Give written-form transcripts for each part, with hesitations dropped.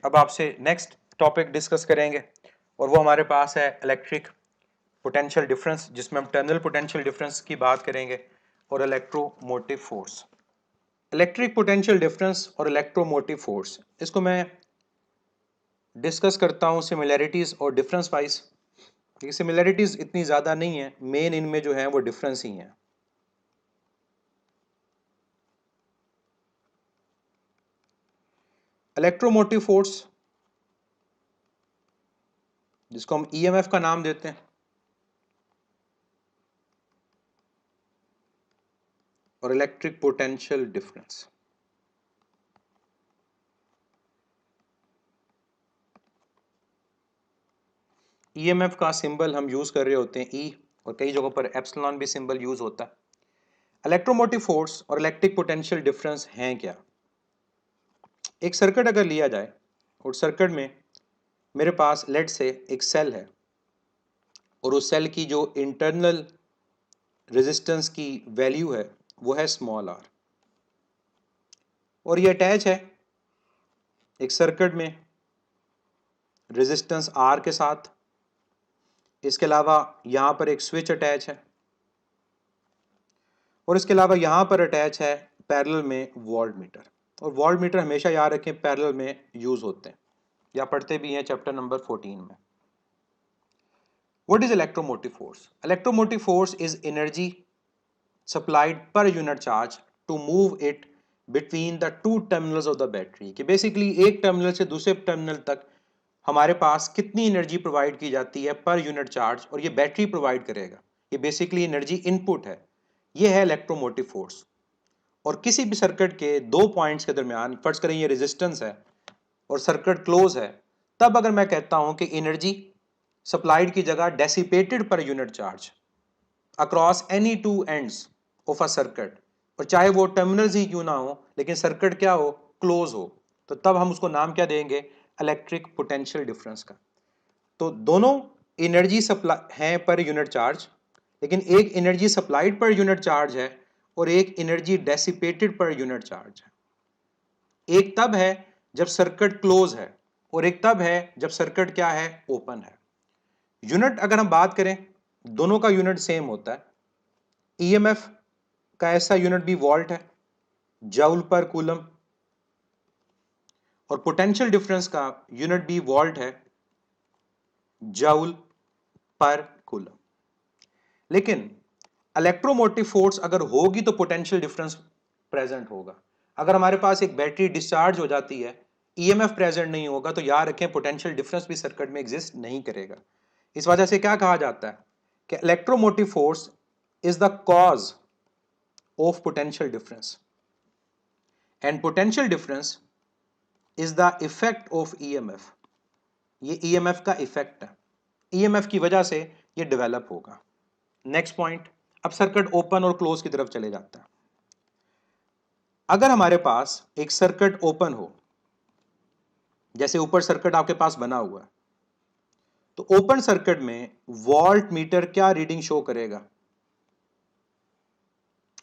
अब आपसे next topic discuss करेंगे और वो हमारे पास है इलेक्ट्रिक पोटेंशियल डिफरेंस, जिसमें हम टर्मिनल पोटेंशियल डिफरेंस की बात करेंगे और electromotive force. Electric potential difference और इलेक्ट्रोमोटिव फोर्स, इसको मैं डिस्कस करता हूँ सिमिलैरिटीज और डिफरेंस वाइज। सिमिलैरिटीज इतनी ज़्यादा नहीं है, मेन इनमें जो है वो डिफरेंस ही है। इलेक्ट्रोमोटिव फोर्स, जिसको हम ईएमएफ का नाम देते हैं, और इलेक्ट्रिक पोटेंशियल डिफरेंस। ईएमएफ का सिंबल हम यूज कर रहे होते हैं ई, और कई जगहों पर एप्सिलॉन भी सिंबल यूज होता है। इलेक्ट्रोमोटिव फोर्स और इलेक्ट्रिक पोटेंशियल डिफरेंस हैं क्या? एक सर्किट अगर लिया जाए और सर्किट में मेरे पास लेट से एक सेल है और उस सेल की जो इंटरनल रेजिस्टेंस की वैल्यू है वो है स्मॉल आर, और ये अटैच है एक सर्किट में रेजिस्टेंस आर के साथ। इसके अलावा यहां पर एक स्विच अटैच है और इसके अलावा यहां पर अटैच है पैरेलल में वोल्ट मीटर। और वोल्ट मीटर हमेशा याद रखें पैरेलल में यूज होते हैं, या पढ़ते भी हैं चैप्टर नंबर 14 में। What is electromotive force? Electromotive force is energy supplied per unit charge to move it between the two terminals of the battery। कि बेसिकली एक टर्मिनल से दूसरे टर्मिनल तक हमारे पास कितनी एनर्जी प्रोवाइड की जाती है पर यूनिट चार्ज, और ये बैटरी प्रोवाइड करेगा। ये बेसिकली एनर्जी इनपुट है, ये है इलेक्ट्रोमोटिव फोर्स। और किसी भी सर्किट के दो पॉइंट्स के दरमियान, फर्ज करें ये रेजिस्टेंस है और सर्किट क्लोज है, तब अगर मैं कहता हूं कि एनर्जी सप्लाइड की जगह dissipated per unit charge across any two ends of a circuit, और चाहे वो टर्मिनल्स ही क्यों ना हो लेकिन सर्किट क्या हो, क्लोज हो, तो तब हम उसको नाम क्या देंगे, इलेक्ट्रिक पोटेंशियल डिफरेंस का। तो दोनों एनर्जी सप्लाई है पर यूनिट चार्ज, लेकिन एक energy supplied per unit charge है और एक energy dissipated per unit charge है। एक तब है जब सर्किट क्लोज है और एक तब है जब सर्किट क्या है, ओपन है। यूनिट अगर हम बात करें, दोनों का यूनिट सेम होता है। ईएमएफ का ऐसा यूनिट भी वोल्ट है, जूल पर कूलम, और पोटेंशियल डिफरेंस का यूनिट भी वोल्ट है, जूल पर कूलम। लेकिन इलेक्ट्रोमोटिव फोर्स अगर होगी तो पोटेंशियल डिफरेंस प्रेजेंट होगा। अगर हमारे पास एक बैटरी डिस्चार्ज हो जाती है, ईएमएफ प्रेजेंट नहीं होगा, तो याद रखें पोटेंशियल डिफरेंस भी सर्किट में एग्जिस्ट नहीं करेगा। इस वजह से क्या कहा जाता है कि electromotive force is the cause of potential difference and potential difference is the effect of EMF. ये ईएमएफ का इफेक्ट है, ईएमएफ की वजह से ये डेवलप होगा। नेक्स्ट पॉइंट, अब सर्किट ओपन और क्लोज की तरफ चले जाता है। अगर हमारे पास एक सर्किट ओपन हो, जैसे ऊपर सर्किट आपके पास बना हुआ है, तो ओपन सर्किट में वोल्ट मीटर क्या रीडिंग शो करेगा?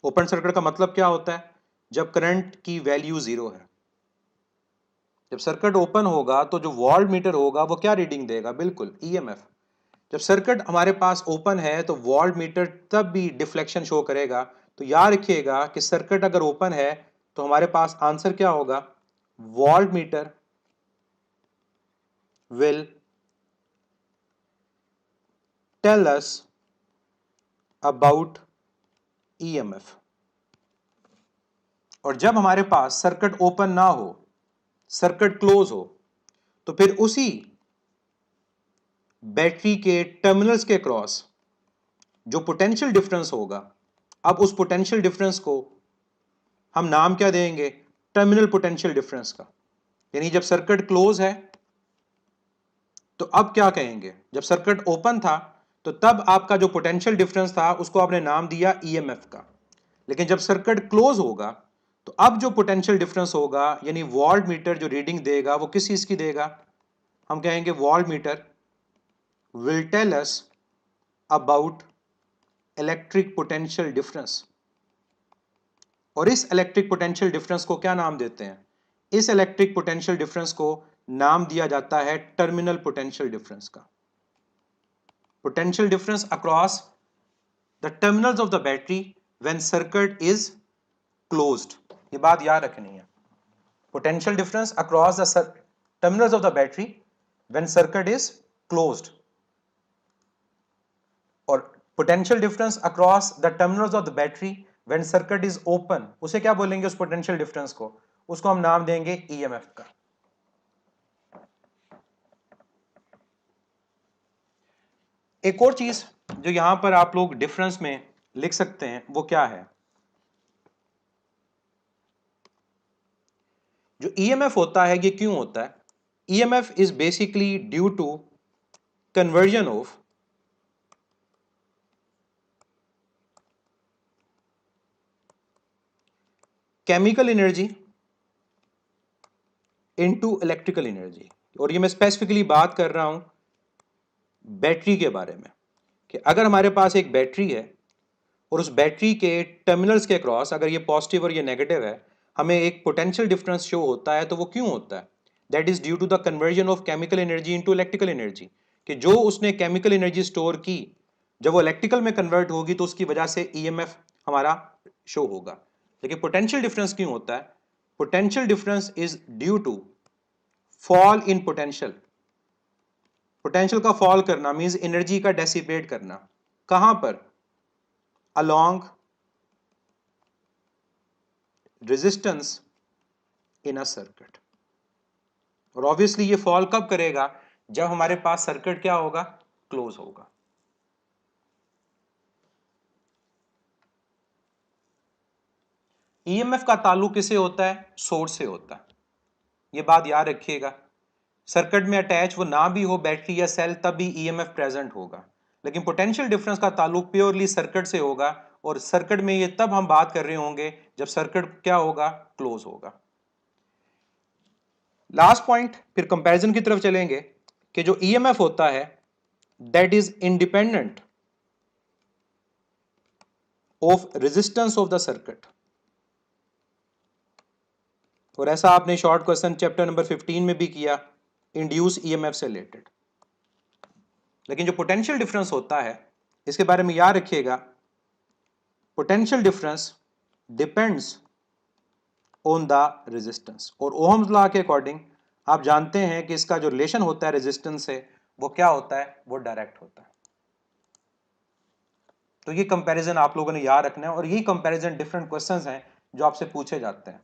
ओपन सर्किट का मतलब क्या होता है, जब करंट की वैल्यू जीरो है। जब सर्किट ओपन होगा तो जो वोल्ट मीटर होगा वो क्या रीडिंग देगा, बिल्कुल ईएमएफ। जब सर्किट हमारे पास ओपन है तो वोल्ट मीटर तब भी डिफ्लेक्शन शो करेगा। तो याद रखिएगा कि सर्किट अगर ओपन है तो हमारे पास आंसर क्या होगा, volt meter will tell us about EMF. और जब हमारे पास सर्किट ओपन ना हो, सर्किट क्लोज हो, तो फिर उसी बैटरी के टर्मिनल्स के क्रॉस जो पोटेंशियल डिफरेंस होगा, अब उस पोटेंशियल डिफरेंस को हम नाम क्या देंगे, टर्मिनल पोटेंशियल डिफरेंस का। यानी जब सर्किट क्लोज है तो अब क्या कहेंगे, जब सर्किट ओपन था तो तब आपका जो पोटेंशियल डिफरेंस था उसको आपने नाम दिया ईएमएफ का। लेकिन जब सर्किट क्लोज होगा तो अब जो पोटेंशियल डिफरेंस होगा, यानी वोल्ट मीटर जो रीडिंग देगा वो किस चीज की देगा, हम कहेंगे volt meter will tell us about electric potential difference. और इस इलेक्ट्रिक पोटेंशियल डिफरेंस को क्या नाम देते हैं, इस इलेक्ट्रिक पोटेंशियल डिफरेंस को नाम दिया जाता है टर्मिनल पोटेंशियल डिफरेंस का। Potential difference across the terminals of the battery when circuit is closed, ये बात याद रखनी है। Potential difference across the terminals of the battery when circuit is closed, और potential difference across the terminals of the battery when circuit is open, उसे क्या बोलेंगे उस पोटेंशियल डिफरेंस को? उसको हम नाम देंगे ईएमएफ का। एक और चीज जो यहां पर आप लोग डिफरेंस में लिख सकते हैं वो क्या है? जो ईएमएफ होता है ये क्यों होता है? EMF is basically due to conversion of chemical energy into electrical energy. और ये मैं स्पेसिफिकली बात कर रहा हूं बैटरी के बारे में, कि अगर हमारे पास एक बैटरी है और उस बैटरी के टर्मिनल्स के क्रॉस अगर ये पॉजिटिव और ये नेगेटिव है, हमें एक पोटेंशियल डिफरेंस शो होता है। तो वो क्यों होता है? That is due to the conversion of chemical energy into electrical energy, कि जो उसने केमिकल एनर्जी स्टोर की जब वो इलेक्ट्रिकल में कन्वर्ट होगी तो उसकी वजह से ईएमएफ हमारा शो होगा। लेकिन पोटेंशियल डिफरेंस क्यों होता है? Potential difference is due to fall in potential. Potential का फॉल करना मींस एनर्जी का डेसिपेट करना। कहां पर? Along resistance in a circuit. और ऑब्वियसली ये फॉल कब करेगा? जब हमारे पास सर्किट क्या होगा? क्लोज होगा। ईएमएफ का ताल्लुक किससे होता है? सोर्स से होता है। ये बात याद रखिएगा। सर्किट में अटैच वो ना भी हो बैटरी या सेल तब भी ईएमएफ प्रेजेंट होगा, लेकिन पोटेंशियल डिफरेंस का ताल्लुक प्योरली सर्किट से होगा। और सर्किट में ये तब हम बात कर रहे होंगे जब सर्किट क्या होगा? क्लोज होगा। लास्ट पॉइंट, फिर कंपैरिजन की तरफ चलेंगे, कि जो ईएमएफ होता है that is independent of resistance of the circuit. और ऐसा आपने शॉर्ट क्वेश्चन चैप्टर नंबर 15 में भी किया इंड्यूस ईएमएफ से रिलेटेड। लेकिन जो पोटेंशियल डिफरेंस होता है इसके बारे में याद रखिएगा, potential difference depends on the resistance. और ओहम्स लॉ के अकॉर्डिंग आप जानते हैं कि इसका जो रिलेशन होता है रेजिस्टेंस से वो क्या होता है? वो डायरेक्ट होता है। तो ये कंपैरिजन आप लोगों ने याद रखना है, और यही कंपैरिजन डिफरेंट क्वेश्चंस हैं जो आपसे पूछे जाते हैं।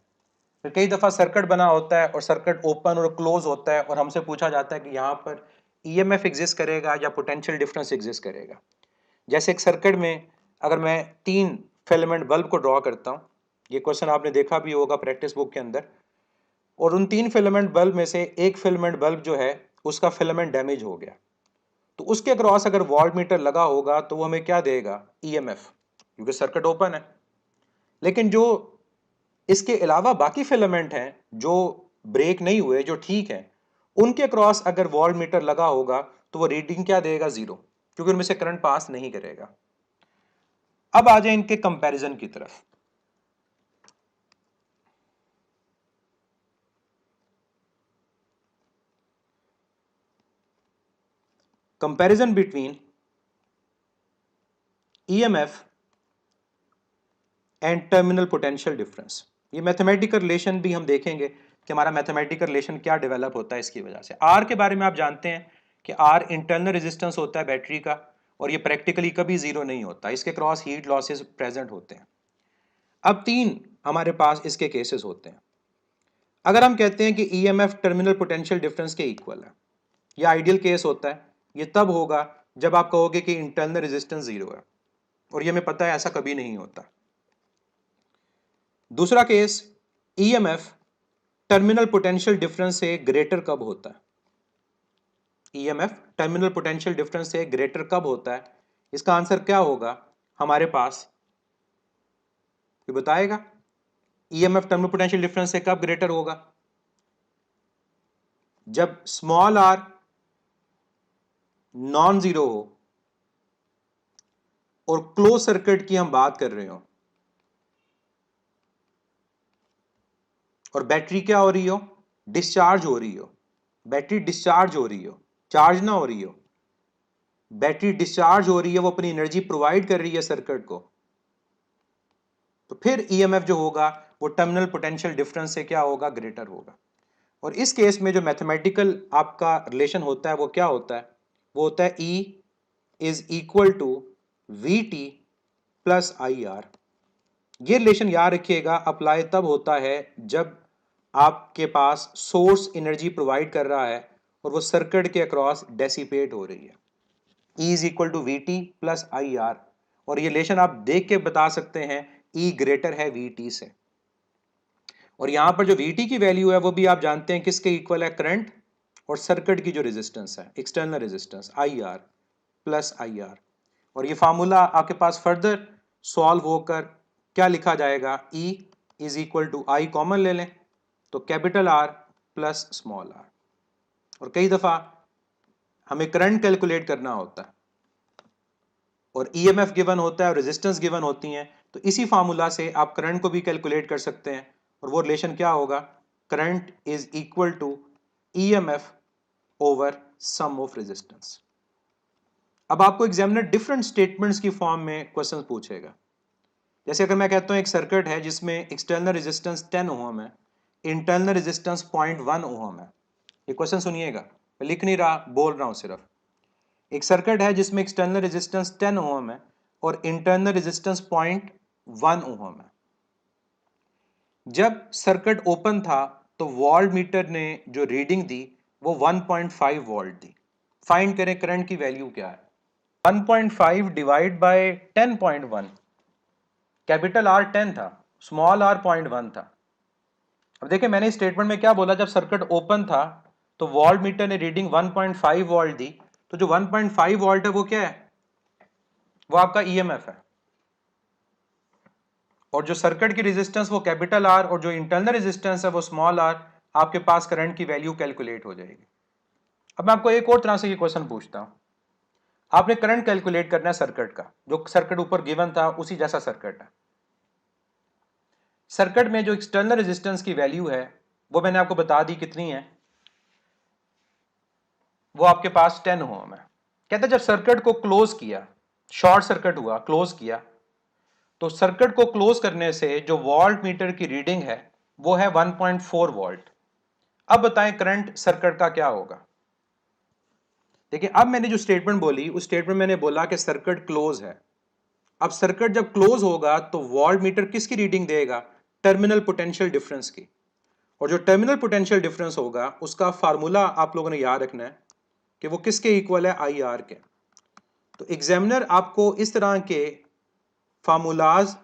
फिर कई दफा सर्किट बना होता है और सर्किट ओपन और क्लोज होता है और हमसे पूछा जाता है कि यहाँ पर ईएमएफ एग्जिस्ट करेगा या पोटेंशियल डिफरेंस एग्जिस्ट करेगा। जैसे एक सर्किट में अगर मैं 3 फिलामेंट बल्ब को ड्रॉ करता हूँ, ये क्वेश्चन आपने देखा भी होगा प्रैक्टिस बुक के अंदर, और उन 3 फिलामेंट बल्ब में से एक फिलामेंट बल्ब जो है उसका फिलामेंट डैमेज हो गया, तो उसके क्रॉस अगर वॉल्ट मीटर लगा होगा तो वो हमें क्या देगा? ईएमएफ, क्योंकि सर्किट ओपन है। लेकिन जो इसके अलावा बाकी फिलामेंट हैं जो ब्रेक नहीं हुए, जो ठीक है, उनके क्रॉस अगर वॉल्ट मीटर लगा होगा तो वो रीडिंग क्या देगा? 0, क्योंकि उनमें से करंट पास नहीं करेगा। अब आ जाए इनके कंपैरिजन की तरफ। Comparison between EMF and terminal potential difference. ये मैथमेटिकल रिलेशन भी हम देखेंगे कि हमारा मैथमेटिकल रिलेशन क्या डेवलप होता है इसकी वजह से। आर के बारे में आप जानते हैं कि आर इंटरनल रेजिस्टेंस होता है बैटरी का, और ये प्रैक्टिकली कभी 0 नहीं होता, इसके क्रॉस हीट लॉसेस प्रेजेंट होते हैं। अब 3 हमारे पास इसके केसेस होते हैं। अगर हम कहते हैं कि ईएमएफ टर्मिनल पोटेंशियल डिफरेंस के इक्वल है, यह आइडियल केस होता है। ये तब होगा जब आप कहोगे कि इंटरनल रेजिस्टेंस 0 है, और ये हमें पता है ऐसा कभी नहीं होता। दूसरा case, EMF terminal potential difference से ग्रेटर कब होता है? ईएमएफ टर्मिनल पोटेंशियल डिफरेंस से ग्रेटर कब होता है? इसका आंसर क्या होगा हमारे पास? ये बताएगा ईएमएफ टर्मिनल पोटेंशियल डिफरेंस से कब ग्रेटर होगा? जब स्मॉल आर नॉन जीरो हो और क्लोज सर्किट की हम बात कर रहे हो, और बैटरी क्या हो रही हो? डिस्चार्ज हो रही हो। बैटरी डिस्चार्ज हो रही हो, चार्ज ना हो रही हो, बैटरी डिस्चार्ज हो रही है, वो अपनी एनर्जी प्रोवाइड कर रही है सर्किट को, तो फिर ईएमएफ जो होगा वो टर्मिनल पोटेंशियल डिफरेंस से क्या होगा, ग्रेटर होगा। और इस केस में जो मैथमेटिकल आपका रिलेशन होता है वो क्या होता है, वो होता है E is equal to VT plus IR। ये रिलेशन याद रखिएगा, अप्लाई तब होता है जब आपके पास सोर्स एनर्जी प्रोवाइड कर रहा है और वो सर्किट के अक्रॉस डेसिपेट हो रही है। E is equal to VT plus IR, और ये रिलेशन आप देख के बता सकते हैं E ग्रेटर है VT से। और यहां पर जो VT की वैल्यू है वो भी आप जानते हैं किसके इक्वल है, करंट और सर्किट की जो रेजिस्टेंस है, external resistance IR plus IR। और ये फार्मूला आपके पास फर्दर सॉल्व होकर क्या लिखा जाएगा, E is equal to I common ले लें तो capital R plus small r। और कई दफा हमें करंट कैलकुलेट करना होता है और ईएमएफ गिवन होता है और रेजिस्टेंस गिवन होती हैं, तो इसी फार्मूला से आप करंट को भी कैलकुलेट कर सकते हैं। और वो रिलेशन क्या होगा, current is equal to EMF over sum of resistance. अब आपको एग्जामिनर डिफरेंट स्टेटमेंट्स की फॉर्म में क्वेश्चन पूछेगा। जैसे अगर मैं कहता हूं एक सर्किट है जिसमें एक्सटर्नल रेजिस्टेंस 10 ओम है, इंटरनल रेजिस्टेंस 0.1 ओम है। ये क्वेश्चन सुनिएगा, मैं लिख नहीं रहा, बोल रहा हूं सिर्फ। एक सर्किट है जिसमें एक्सटर्नल रेजिस्टेंस 10 ओम है और इंटरनल रेजिस्टेंस 0.1 ओम है। जब सर्किट ओपन था तो वोल्ट मीटर ने जो रीडिंग दी वो 1.5 वोल्ट दी। फाइंड करें करंट की वैल्यू क्या है। 1.5 डिवाइड बाय 10.1, कैपिटल R 10 था, स्मॉल r 0.1 था। अब देखिए मैंने इस स्टेटमेंट में क्या बोला, जब सर्किट ओपन था तो वोल्ट मीटर ने रीडिंग 1.5 वोल्ट दी, तो जो 1.5 वोल्ट है वो क्या है, वो आपका ईएमएफ है। और जो सर्किट की रेजिस्टेंस वो कैपिटल R और जो इंटरनल रेजिस्टेंस है वो स्मॉल r, आपके पास करंट की वैल्यू कैलकुलेट हो जाएगी। अब मैं आपको एक और तरह से ये क्वेश्चन पूछता हूं, आपने करंट कैलकुलेट करना है सर्किट का, जो सर्किट ऊपर गिवन था उसी जैसा सर्किट है। सर्किट में जो एक्सटर्नल रेजिस्टेंस की वैल्यू है वो मैंने आपको बता दी कितनी है, वो आपके पास 10 ओम है। कहते हैं जब सर्किट को क्लोज किया, शॉर्ट सर्किट हुआ, क्लोज किया, तो सर्किट को क्लोज करने से जो वोल्ट मीटर की रीडिंग है वो है 1.4 वोल्ट। अब बताएं करंट सर्किट का क्या होगा। देखिए अब मैंने जो स्टेटमेंट बोली उस स्टेटमेंट मैंने बोला कि सर्किट क्लोज है। अब सर्किट जब क्लोज होगा तो वोल्ट मीटर किसकी रीडिंग देगा, टर्मिनल पोटेंशियल डिफरेंस की। और जो टर्मिनल पोटेंशियल डिफरेंस होगा उसका फार्मूला आप लोगों ने याद रखना है कि वो किसके इक्वल है, IR के। तो एग्जामिनर आपको इस तरह के फार्मूलाज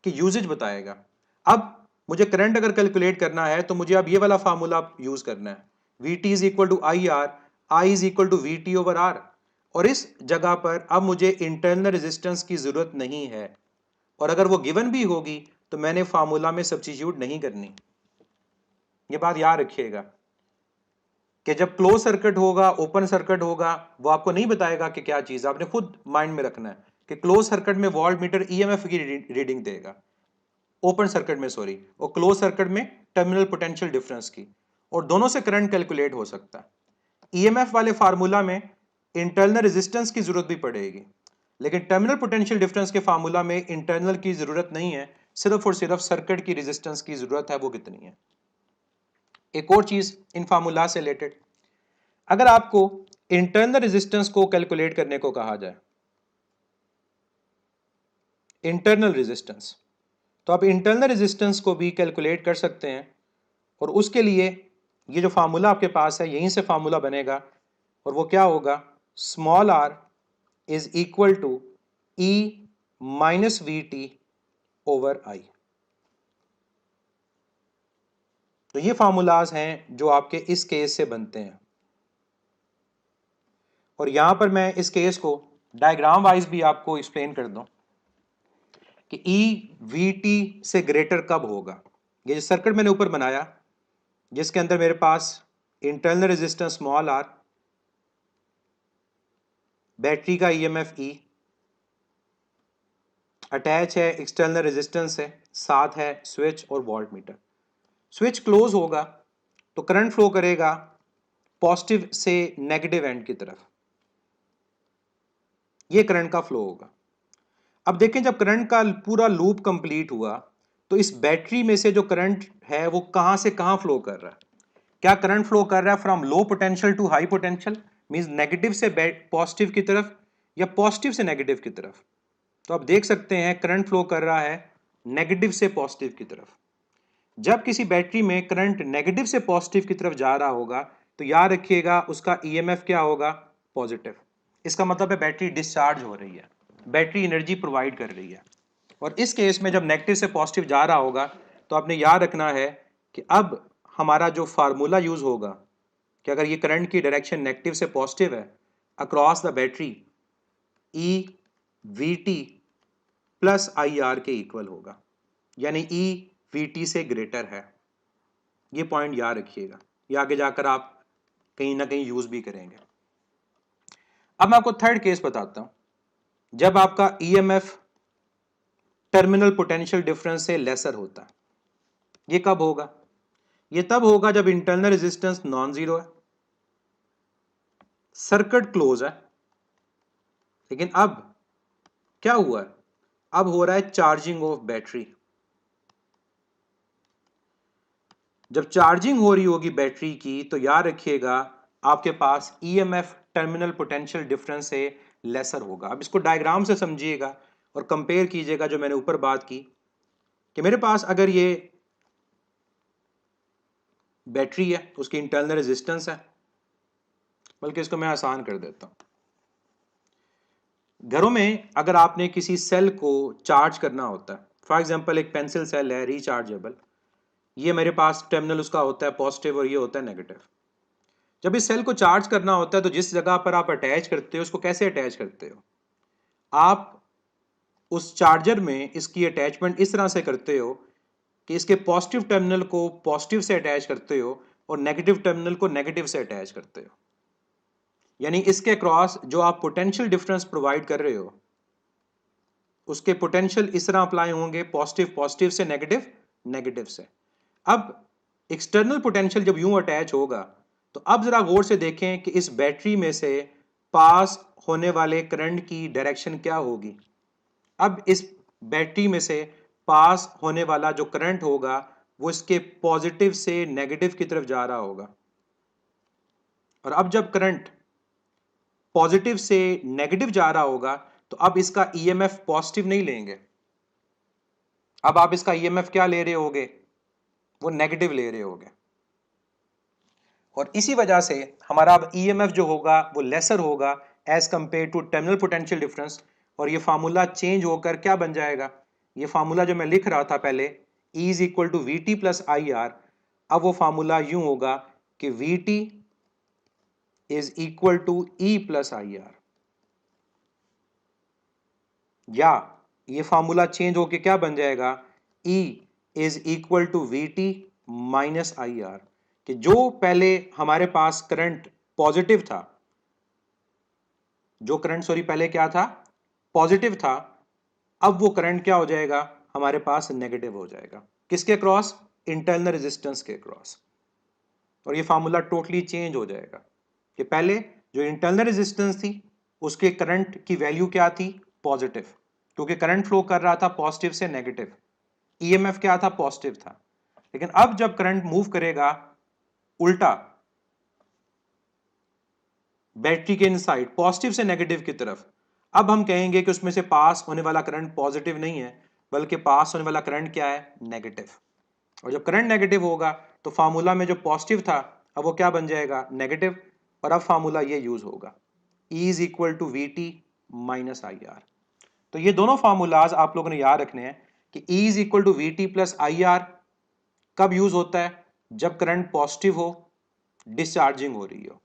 की यूजेज बताएगा। अब मुझे करंट अगर कैलकुलेट करना है तो मुझे अब ये वाला फार्मूला यूज करना है, VT is equal to IR, I is equal to VT over R। और इस जगह पर अब मुझे इंटरनल रेजिस्टेंस की जरूरत नहीं है, और अगर वो गिवन भी होगी तो मैंने फार्मूला में सब्स्टिट्यूट नहीं करनी। ये बात याद रखिएगा कि जब क्लोज सर्किट होगा, ओपन सर्किट होगा, वो आपको नहीं बताएगा कि क्या चीज, आपने खुद माइंड में रखना है कि क्लोज सर्किट में वोल्ट मीटर ईएमएफ की रीडिंग देगा, ओपन सर्किट में सॉरी, और क्लोज सर्किट में टर्मिनल पोटेंशियल डिफरेंस की, और दोनों से करंट कैलकुलेट हो सकता है। ईएमएफ वाले फार्मूला में इंटरनल रेजिस्टेंस की जरूरत भी पड़ेगी, लेकिन टर्मिनल पोटेंशियल डिफरेंस के फार्मूला में इंटरनल की जरूरत नहीं है, सिर्फ और सिर्फ सर्किट की रेजिस्टेंस की जरूरत है, वो कितनी है। एक और चीज इन फार्मूला से रिलेटेड, अगर आपको इंटरनल रेजिस्टेंस को कैलकुलेट करने को कहा जाए, इंटरनल रेजिस्टेंस, तो आप इंटरनल रेजिस्टेंस को भी कैलकुलेट कर सकते हैं। और उसके लिए ये जो फार्मूला आपके पास है यहीं से फार्मूला बनेगा, और वो क्या होगा, small r is equal to E minus VT over I। तो ये फार्मूलाज हैं जो आपके इस केस से बनते हैं। और यहां पर मैं इस केस को डायग्राम वाइज भी आपको एक्सप्लेन कर दूं कि E VT से ग्रेटर कब होगा। ये जो सर्किट मैंने ऊपर बनाया जिसके अंदर मेरे पास internal resistance small r, battery का ईएमएफ E, अटैच है एक्सटर्नल रेजिस्टेंस है, साथ है स्विच और वोल्ट मीटर। स्विच क्लोज होगा तो करंट फ्लो करेगा पॉजिटिव से नेगेटिव एंड की तरफ, ये करंट का फ्लो होगा। अब देखें जब करंट का पूरा लूप कंप्लीट हुआ तो इस बैटरी में से जो करंट है वो कहां से कहां फ्लो कर रहा है? क्या करंट फ्लो कर रहा है from low potential to high potential, means negative से पॉजिटिव की तरफ या पॉजिटिव से नेगेटिव की तरफ? तो आप देख सकते हैं करंट फ्लो कर रहा है नेगेटिव से पॉजिटिव की तरफ। जब किसी बैटरी में करंट नेगेटिव से पॉजिटिव की तरफ जा रहा होगा तो याद रखिएगा उसका ईएमएफ क्या होगा? पॉजिटिव। इसका मतलब है बैटरी डिस्चार्ज हो रही है, बैटरी एनर्जी प्रोवाइड कर रही है। और इस केस में जब नेगेटिव से पॉजिटिव जा रहा होगा तो आपने याद रखना है कि अब हमारा जो फार्मूला यूज होगा कि अगर ये करंट की डायरेक्शन नेगेटिव से पॉजिटिव है across the battery, E V T plus I are के इक्वल होगा, यानी ई वी टी से ग्रेटर है। ये पॉइंट याद रखिएगा, ये आगे जाकर आप कहीं ना कहीं यूज भी करेंगे। अब मैं आपको थर्ड केस बताता हूं जब आपका ईएमएफ टर्मिनल पोटेंशियल डिफरेंस से लेसर होता है। ये कब होगा? ये तब होगा जब इंटरनल रेजिस्टेंस नॉन जीरो है, सर्किट क्लोज है, लेकिन अब क्या हुआ है? अब हो रहा है चार्जिंग ऑफ बैटरी। जब चार्जिंग हो रही होगी बैटरी की तो याद रखिएगा आपके पास ईएमएफ टर्मिनल पोटेंशियल डिफरेंस से लेसर होगा। अब इसको डायग्राम से समझिएगा और कंपेयर कीजिएगा जो मैंने ऊपर बात की कि मेरे पास अगर ये बैटरी है, उसकी इंटरनल रेजिस्टेंस है, बल्कि इसको मैं आसान कर देता हूं। घरों में अगर आपने किसी सेल को चार्ज करना होता है, फॉर एग्जांपल एक पेंसिल सेल है रिचार्जेबल, ये मेरे पास टर्मिनल उसका होता है पॉजिटिव और ये होता है नेगेटिव। जब इस सेल को चार्ज करना होता है तो जिस जगह पर आप अटैच करते हो उसको कैसे अटैच करते हो? आप उस चार्जर में इसकी अटैचमेंट इस तरह से करते हो कि इसके पॉजिटिव टर्मिनल को पॉजिटिव से अटैच करते हो और नेगेटिव टर्मिनल को नेगेटिव से अटैच करते हो। यानी इसके क्रॉस जो आप पोटेंशियल डिफरेंस प्रोवाइड कर रहे हो उसके पोटेंशियल इस तरह अप्लाई होंगे, पॉजिटिव पॉजिटिव से, नेगेटिव नेगेटिव से। अब एक्सटर्नल पोटेंशियल जब यूं अटैच होगा तो अब जरा गौर से देखें कि इस बैटरी में से पास होने वाले करंट की डायरेक्शन क्या होगी। अब इस बैटरी में से पास होने वाला जो करंट होगा वो इसके पॉजिटिव से नेगेटिव की तरफ जा रहा होगा। और अब जब करंट पॉजिटिव से नेगेटिव जा रहा होगा तो अब इसका ईएमएफ पॉजिटिव नहीं लेंगे, अब आप इसका ईएमएफ क्या ले रहे होगे? वो नेगेटिव ले रहे होगे। और इसी वजह से हमारा अब ईएमएफ जो होगा वो लेसर होगा as compare to terminal potential difference. और ये फार्मूला चेंज होकर क्या बन जाएगा? ये फार्मूला जो मैं लिख रहा था पहले E is equal to V T plus I R, अब वो फार्मूला यूं होगा कि V T is equal to E plus I R, या ये फार्मूला चेंज होके क्या बन जाएगा? E is equal to V T minus I R, कि जो पहले हमारे पास करंट पॉजिटिव था, जो करंट सॉरी पहले क्या था? पॉजिटिव था, अब वो करंट क्या हो जाएगा? हमारे पास नेगेटिव हो जाएगा। किसके क्रॉस? इंटरनल रेजिस्टेंस के क्रॉस। और ये फार्मूला टोटली चेंज हो जाएगा कि पहले जो इंटरनल रेजिस्टेंस थी उसके करंट की वैल्यू क्या थी? पॉजिटिव, क्योंकि करंट फ्लो कर रहा था पॉजिटिव से नेगेटिव, ईएमएफ क्या था? पॉजिटिव था। लेकिन अब जब करंट मूव करेगा उल्टा बैटरी के इनसाइड पॉजिटिव से नेगेटिव की तरफ, अब हम कहेंगे कि उसमें से पास होने वाला करंट पॉजिटिव नहीं है बल्कि पास होने वाला करंट क्या है? नेगेटिव। और जब करंट नेगेटिव होगा तो फार्मूला में जो पॉजिटिव था अब वो क्या बन जाएगा? नेगेटिव। और अब फार्मूला ये यूज होगा E is equal to V T minus I R. तो ये दोनों फार्मूलाज आप लोगों ने याद रखने हैं कि E is equal to V T plus I R कब यूज होता है? जब करंट पॉजिटिव हो, डिस्चार्जिंग हो रही हो।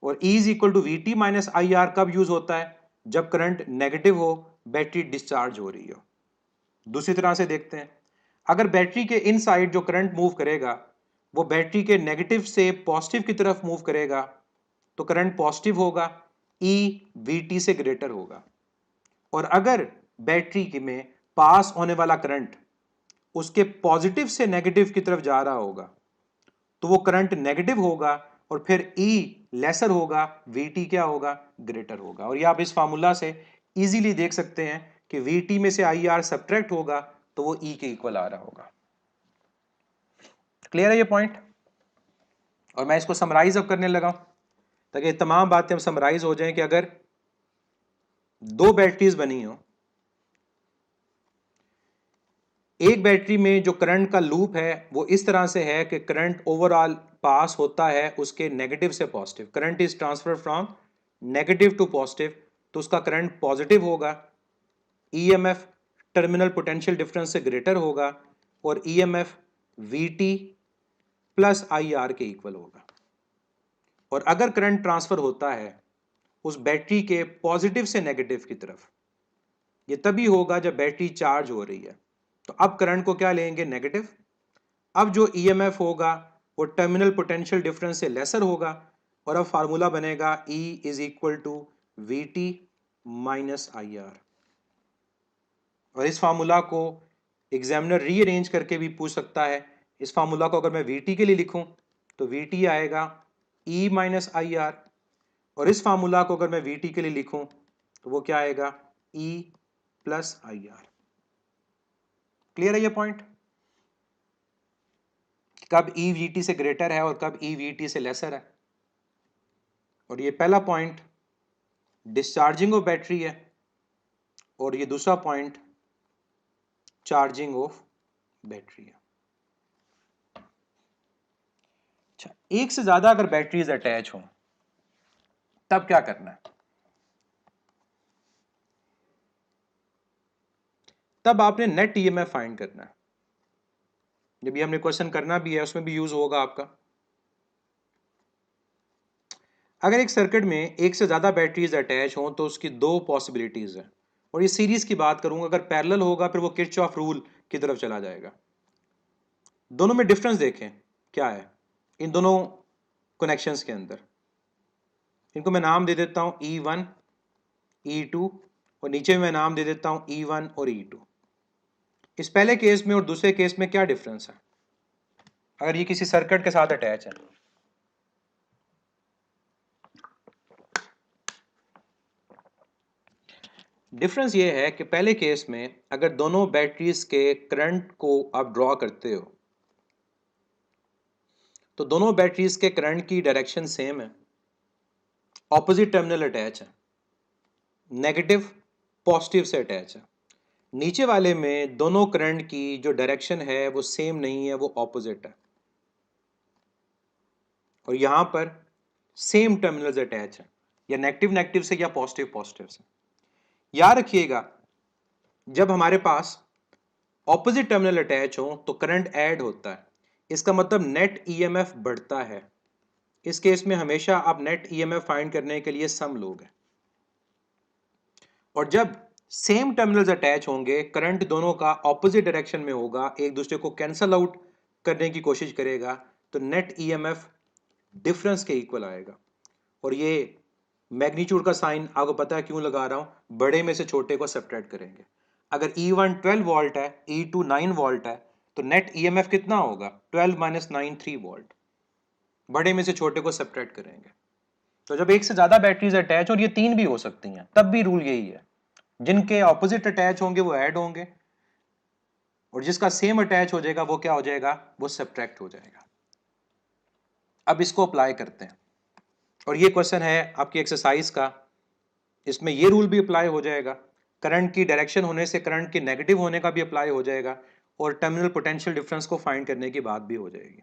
और E is equal to V T minus I R कब यूज होता है? जब करंट नेगेटिव हो, बैटरी डिस्चार्ज हो रही हो। दूसरी तरह से देखते हैं, अगर बैटरी के इनसाइड जो करंट मूव करेगा वो बैटरी के नेगेटिव से पॉजिटिव की तरफ मूव करेगा तो करंट पॉजिटिव होगा, E वी टी से ग्रेटर होगा। और अगर बैटरी में पास होने वाला करंट उसके पॉजिटिव से नेगेटिव की तरफ जा रहा होगा तो वो करंट नेगेटिव होगा और फिर E लेसर होगा, VT क्या होगा, ग्रेटर होगा। और ये आप इस फार्मूला से इजीली देख सकते हैं कि VT में से IR सब्ट्रैक्ट होगा तो वो E के इक्वल आ रहा होगा। क्लियर है ये पॉइंट? और मैं इसको समराइज अब करने लगा ताकि तमाम बातें अब समराइज हो जाएं कि अगर दो बैटरीज बनी हो, एक बैटरी में जो करंट का लूप है वो इस तरह से है कि करंट ओवरऑल पास होता है उसके नेगेटिव से positive, current is transfer from negative to positive, तो उसका करंट पॉजिटिव होगा, ईएमएफ टर्मिनल पोटेंशियल डिफरेंस से ग्रेटर होगा और ईएमएफ वीटी प्लस आईआर के इक्वल होगा। और अगर करंट ट्रांसफर होता है उस बैटरी के पॉजिटिव से नेगेटिव की तरफ, ये तभी होगा जब बैटरी चार्ज हो रही है। तो अब करंट को क्या लेंगे, नेगेटिव। अब जो ईएमएफ होगा वो टर्मिनल पोटेंशियल डिफरेंस से लेसर होगा और अब फार्मूला बनेगा E is equal to V T minus I R. और इस फार्मूला को एग्जामिनर रीअरेंज करके भी पूछ सकता है। इस फार्मूला को अगर मैं वी टी के लिए लिखूं तो वी टी आएगा E माइनस आई आर, और इस फार्मूला को अगर मैं वी टी के लिए लिखूं तो वो क्या आएगा, E plus I are. Clear है ये पॉइंट? कब E VT से ग्रेटर है और कब E VT से लेसर है। और ये पहला पॉइंट डिस्चार्जिंग ऑफ बैटरी है और ये दूसरा पॉइंट चार्जिंग ऑफ बैटरी है। अच्छा, एक से ज्यादा अगर बैटरीज अटैच हो तब क्या करना है? तब आपने नेट ईएमएफ फाइंड करना है। जब ये हमने क्वेश्चन करना भी है उसमें भी यूज होगा आपका। अगर एक सर्किट में एक से ज्यादा बैटरीज अटैच हो तो उसकी दो पॉसिबिलिटीज है, और ये सीरीज की बात करूंगा। अगर पैरेलल होगा फिर वो किरचॉफ रूल की तरफ चला जाएगा। दोनों में डिफरेंस देखें क्या है इन दोनों कनेक्शंस के अंदर। इनको मैं नाम दे देता हूं E1 E2 और नीचे में मैं नाम दे देता हूं E1 और E2। इस पहले केस में और दूसरे केस में क्या डिफरेंस है अगर ये किसी सर्किट के साथ अटैच है? डिफरेंस ये है कि पहले केस में अगर दोनों बैटरीज के करंट को आप ड्रॉ करते हो तो दोनों बैटरीज के करंट की डायरेक्शन सेम है, ऑपोजिट टर्मिनल अटैच है, नेगेटिव पॉजिटिव से अटैच है। नीचे वाले में दोनों करंट की जो डायरेक्शन है वो सेम नहीं है, वो ऑपोजिट है। और यहां पर सेम टर्मिनल्स अटैच है, या नेगेटिव नेगेटिव से या पॉजिटिव पॉजिटिव से। याद रखिएगा जब हमारे पास ऑपोजिट टर्मिनल अटैच हो तो करंट ऐड होता है, इसका मतलब नेट ईएमएफ बढ़ता है। इस केस में हमेशा आप नेट ईएमएफ फाइंड करने के लिए सम लोगे। और जब सेम टर्मिनल्स अटैच होंगे करंट दोनों का ऑपोजिट डायरेक्शन में होगा, एक दूसरे को कैंसल आउट करने की कोशिश करेगा, तो नेट ईएमएफ डिफरेंस के इक्वल आएगा। और ये मैग्नीट्यूड का साइन आपको पता है क्यों लगा रहा हूं, बड़े में से छोटे को सब्ट्रैक्ट करेंगे। अगर E1 12 वोल्ट है, E2 9 वोल्ट है, तो नेट ईएमएफ कितना होगा, 12 माइनस 9 3 वोल्ट। बड़े में से छोटे को सब्ट्रैक्ट करेंगे। तो जब एक से ज्यादा बैटरीज अटैच, और ये तीन भी हो सकती हैं, तब भी रूल यही है, जिनके ऑपोजिट अटैच होंगे वो ऐड होंगे और जिसका सेम अटैच हो जाएगा वो क्या हो जाएगा, वो सब्ट्रैक्ट हो जाएगा। अब इसको अप्लाई करते हैं और ये क्वेश्चन है आपकी एक्सरसाइज का, इसमें ये रूल भी अप्लाई हो जाएगा, करंट की डायरेक्शन होने से करंट के नेगेटिव होने का भी अप्लाई हो जाएगा और टर्मिनल पोटेंशियल डिफरेंस को फाइंड करने की बात भी हो जाएगी।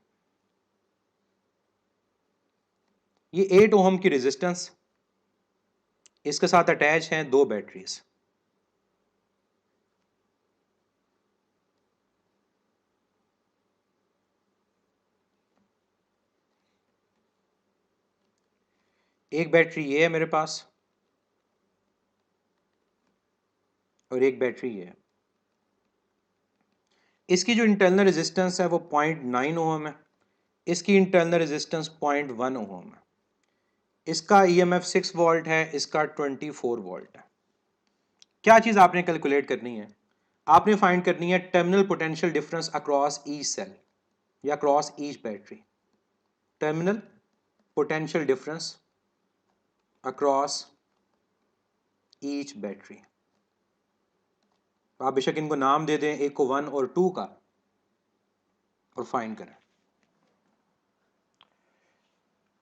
ये 8 ओम की रेजिस्टेंस, इसके साथ अटैच हैं दो बैटरीज। एक बैटरी ये है मेरे पास और एक बैटरी ये है। इसकी जो इंटरनल रेजिस्टेंस है वो 0.9 ओम है, इसकी इंटरनल रेजिस्टेंस 0.1 ओम है। इसका ईएमएफ 6 वोल्ट है, इसका 24 वोल्ट है। क्या चीज आपने कैलकुलेट करनी है, आपने फाइंड करनी है terminal potential difference across each cell या across each battery. Terminal potential difference across each battery. आप बेशक इनको नाम दे दें, एक को 1 और 2 का, और फाइंड करें।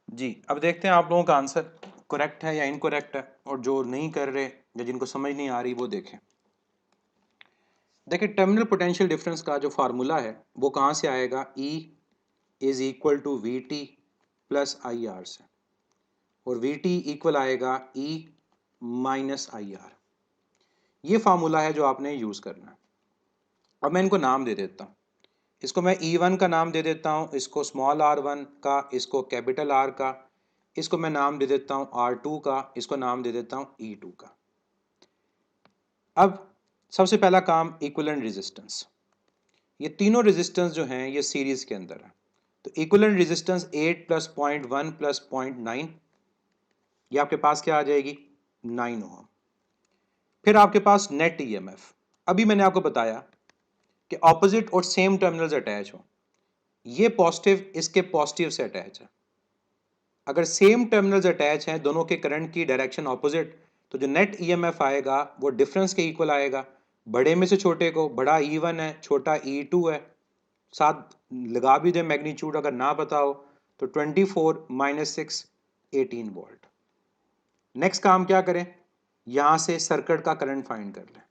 जी अब देखते हैं आप लोगों का आंसर करेक्ट है या इनकरेक्ट है, और जो नहीं कर रहे या जिनको समझ नहीं आ रही वो देखें। देखिए टर्मिनल पोटेंशियल डिफरेंस का जो फार्मूला है वो कहाँ से आएगा, E is equal to V T plus I R से, और वी टी इक्वल आएगा E माइनस आई आर। ये फार्मूला है जो आपने यूज़ करना है। अब मैं इनको नाम दे देता हूँ, इसको मैं E1 का नाम दे देता हूँ, इसको स्मॉल r1 का, इसको कैपिटल R का, इसको मैं नाम दे देता हूँ R2 का, इसको नाम दे देता हूँ E2 का। अब सबसे पहला काम इक्विवेलेंट रेजिस्टेंस। ये तीनों रेजिस्टेंस जो हैं ये सीरीज के अंदर है, तो इक्विवेलेंट रेजिस्टेंस 8 प्लस 0.1 प्लस 0.9, ये आपके पास क्या आ जाएगी 9 ओम। फिर आपके पास नेट ईएमएफ। अभी मैंने आपको बताया कि ऑपोजिट और सेम टर्मिनल्स अटैच हो, ये पॉजिटिव इसके पॉजिटिव से अटैच है। अगर सेम टर्मिनल्स अटैच हैं, दोनों के करंट की डायरेक्शन ऑपोजिट, तो जो नेट ईएमएफ आएगा वो डिफरेंस के इक्वल आएगा। बड़े में से छोटे को, बड़ा E1 है, छोटा E2 है, साथ लगा भी दे मैग्नीट्यूड अगर ना पता हो तो 24 माइनस 6 18 वोल्ट। नेक्स्ट काम क्या करें, यहां से सर्किट का करंट फाइंड कर लें।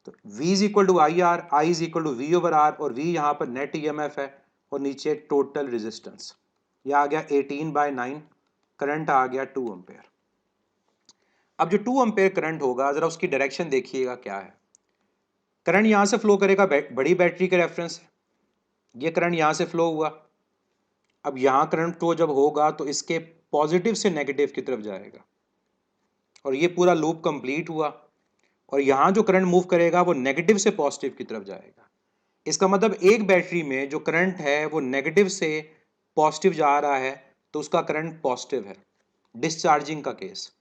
तो V is equal to I R, I is equal to V over R, और V यहां पर नेट ईएमएफ है, और नीचे टोटल रेजिस्टेंस यह आ गया 18/9, करंट आ गया 2 एम्पेयर। अब जो 2 एम्पेयर करंट होगा जरा उसकी डायरेक्शन देखिएगा क्या है। करंट यहां से फ्लो करेगा बड़ी बैटरी के रेफरेंस से, ये करंट यहां से फ्लो हुआ। अब यहां करंट फ्लो जब होगा तो इसके पॉजिटिव से नेगेटिव की तरफ जाएगा, और ये पूरा लूप कंप्लीट हुआ, और यहां जो करंट मूव करेगा वो नेगेटिव से पॉजिटिव की तरफ जाएगा। इसका मतलब एक बैटरी में जो करंट है वो नेगेटिव से पॉजिटिव जा रहा है, तो उसका करंट पॉजिटिव है, डिस्चार्जिंग का केस।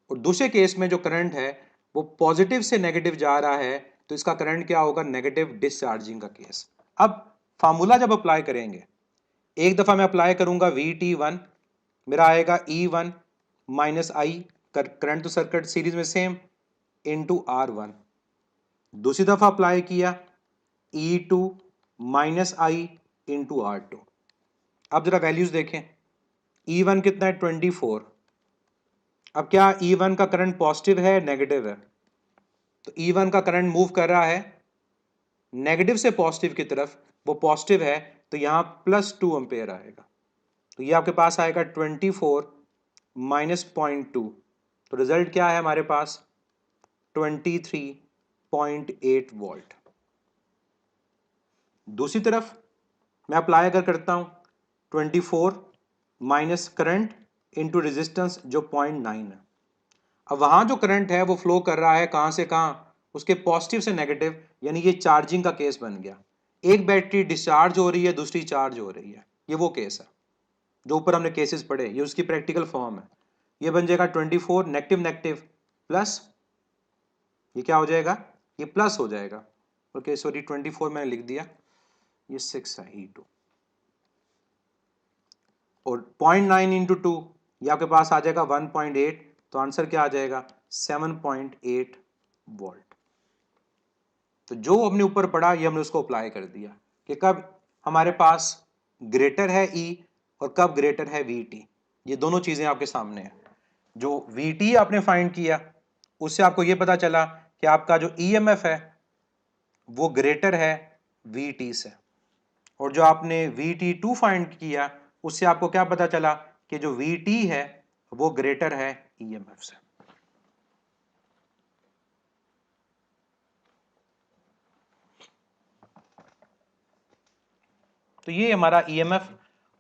और दूसरे केस में जो करंट है वो पॉजिटिव से नेगेटिव जा रहा है, तो इसका करंट क्या होगा, नेगेटिव डिस्चार्जिंग का केस। अब फार्मूला जब अप्लाई करेंगे, एक दफा मैं अप्लाई करूंगा VT1, मेरा आएगा E1 माइनस आई, करंट तो सर्किट सीरीज में सेम, इनटू R1। दूसरी दफा अप्लाई किया E2 माइनस आई इंटू R2। अब जरा वैल्यूज देखें, E1 कितना है 24। अब क्या E1 का करंट पॉजिटिव है नेगेटिव है, तो E1 का करंट मूव कर रहा है नेगेटिव से पॉजिटिव की तरफ, वो पॉजिटिव है तो यहां +2 एम्पेयर आएगा, तो ये आपके पास आएगा 24 माइनस 0.2, तो रिजल्ट क्या है हमारे पास 23.8 वोल्ट। दूसरी तरफ मैं अप्लाई अगर करता हूं 24 माइनस करंट इंटू रेजिस्टेंस जो 0.9 है, अब वहां जो करंट है वो फ्लो कर रहा है कहां से कहां, उसके पॉजिटिव से नेगेटिव, यानी ये चार्जिंग का केस बन गया। एक बैटरी डिस्चार्ज हो रही है, दूसरी चार्ज हो रही है, ये वो केस है जो ऊपर हमने केसेस पढ़े, ये उसकी प्रैक्टिकल फॉर्म है। ये बन जाएगा 24 नेगेटिव नेगेटिव प्लस, ये क्या हो जाएगा, ये प्लस हो जाएगा। ओके सॉरी 24 मैंने लिख दिया, ये 6 है E2, और 0.9 इंटू 2 ये आपके पास आ जाएगा 1.8, तो आंसर क्या आ जाएगा 7.8 वोल्ट। तो जो हमने ऊपर पढ़ा ये हमने उसको अप्लाई कर दिया कि कब हमारे पास ग्रेटर है E और कब ग्रेटर है VT। ये दोनों चीजें आपके सामने हैं। जो VT आपने फाइंड किया उससे आपको ये पता चला कि आपका जो EMF है वो ग्रेटर है VT से, और जो आपने VT2 फाइंड किया उससे आपको क्या पता चला कि जो VT है वो ग्रेटर है EMF से। तो ये हमारा EMF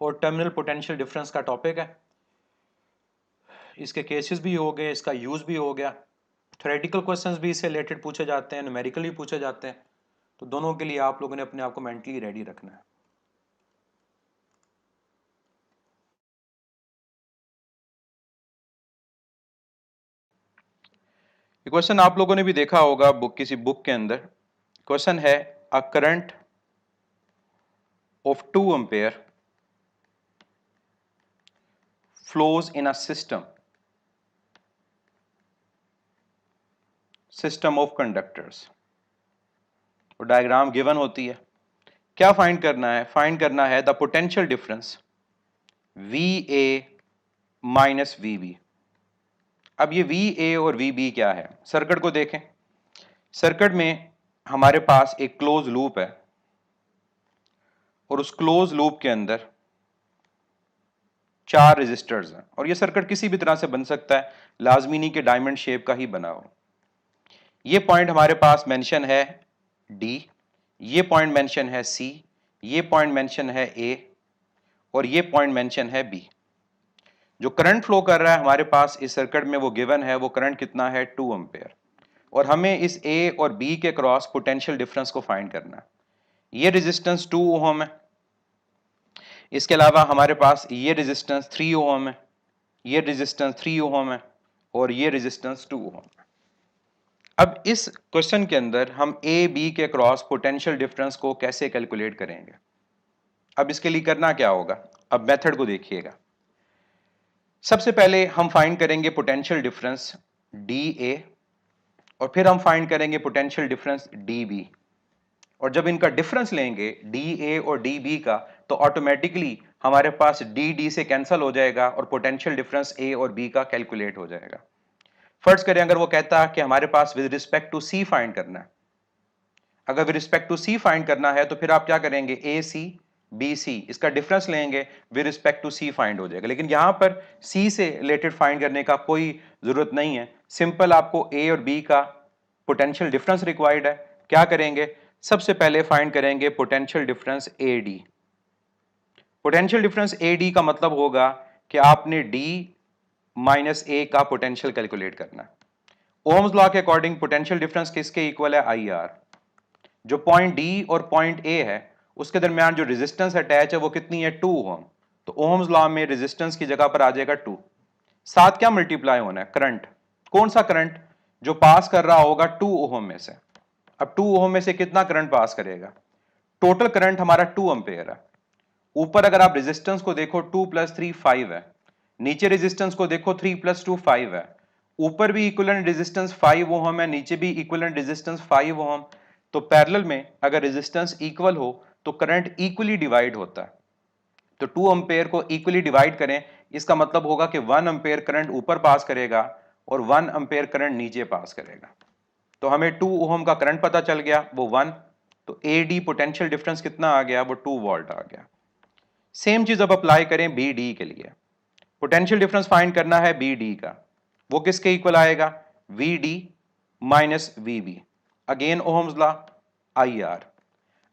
और टर्मिनल पोटेंशियल डिफरेंस का टॉपिक है। इसके केसेस भी हो गए, इसका यूज भी हो गया, थ्योरेटिकल क्वेश्चंस भी इससे रिलेटेड पूछे जाते हैं, न्यूमेरिकल भी पूछे जाते हैं। तो दोनों के लिए आप लोगों ने अपने आप को मेंटली रेडी रखना है। ये क्वेश्चन आप लोगों ने भी देखा होगा किसी बुक के अंदर। क्वेश्चन है a current of 2 ampere flows in a system of conductors। तो डायग्राम गिवन होती है, क्या फाइंड करना है? फाइंड करना है the potential difference VA minus VB। अब ये VA और VB क्या है? सर्किट को देखें। सर्किट में हमारे पास एक क्लोज लूप है और उस क्लोज लूप के अंदर 4 रेजिस्टर्स हैं और ये सर्किट किसी भी तरह से बन सकता है, लाजमी नहीं कि डायमंड शेप का ही बना हो। ये पॉइंट हमारे पास मेंशन है D, ये पॉइंट मेंशन है C, ये पॉइंट मेंशन है A और ये पॉइंट मेंशन है B। जो करंट फ्लो कर रहा है हमारे पास इस सर्किट में वो गिवन है, वो करंट कितना है? 2 एम्पेयर। और हमें इस A और B के क्रॉस पोटेंशियल डिफरेंस को फाइंड करना है। ये रेजिस्टेंस 2 ओम है, इसके अलावा हमारे पास ये रेजिस्टेंस 3 ओम है, ये रेजिस्टेंस 3 ओम है और ये रेजिस्टेंस 2 ओम है। अब इस क्वेश्चन के अंदर हम A B के क्रॉस पोटेंशियल डिफरेंस को कैसे कैलकुलेट करेंगे? अब इसके लिए करना क्या होगा? अब मेथड को देखिएगा। सबसे पहले हम फाइंड करेंगे पोटेंशियल डिफरेंस DA और फिर हम फाइंड करेंगे पोटेंशियल डिफरेंस DB। और जब इनका डिफरेंस लेंगे DA और DB का तो ऑटोमेटिकली हमारे पास DD से कैंसिल हो जाएगा और पोटेंशियल डिफरेंस A और B का कैलकुलेट हो जाएगा। फर्ज करें अगर वो कहता है कि हमारे पास with respect to C find करना है, अगर with respect to C find करना है तो फिर आप क्या करेंगे? AC BC इसका डिफरेंस लेंगे, with respect to C find हो जाएगा। लेकिन यहां पर C से रिलेटेड फाइंड करने का कोई जरूरत नहीं है, सिंपल आपको A और B का पोटेंशियल डिफरेंस रिक्वायर्ड है। क्या करेंगे? सबसे पहले फाइंड करेंगे potential difference AD। Potential difference AD का मतलब होगा कि आपने D माइनस A का पोटेंशियल कैलकुलेट करना है। ओम्स लॉ के अकॉर्डिंग पोटेंशियल डिफरेंस किसके इक्वल है? IR। जो पॉइंट D और पॉइंट A है उसके दरमियान जो रेजिस्टेंस अटैच है वो कितनी है? 2 ओम। तो ओम्स लॉ में रेजिस्टेंस की जगह पर आ जाएगा 2। साथ क्या मल्टीप्लाई होना है? करंट। कौन सा करंट? जो पास कर रहा होगा 2 ओम में से। अब 2 ओम में से कितना करंट पास करेगा? टोटल करंट हमारा 2 एम्पेयर है। ऊपर अगर आप रेजिस्टेंस को देखो 2 + 3 5 है, नीचे रेजिस्टेंस को देखो 3 + 2 5 है। ऊपर भी इक्विवेलेंट रेजिस्टेंस 5 ओम है, नीचे भी इक्विवेलेंट रेजिस्टेंस 5 ओम। तो पैरेलल में अगर रेजिस्टेंस इक्वल हो तो करंट इक्वली डिवाइड होता है। तो 2 एम्पेयर को इक्वली डिवाइड करें, इसका मतलब होगा कि 1 एम्पेयर करंट ऊपर पास करेगा और 1 एम्पेयर करंट नीचे पास करेगा। तो हमें 2 ओम का करंट पता चल गया, वो 1। तो AD पोटेंशियल डिफरेंस कितना आ गया? वो 2 वोल्ट आ गया। सेम चीज अब अप्लाई करें BD के लिए। पोटेंशियल डिफरेंस फाइंड करना है BD का, वो किसके इक्वल आएगा? VD minus VB। Again Ohm's law, IR।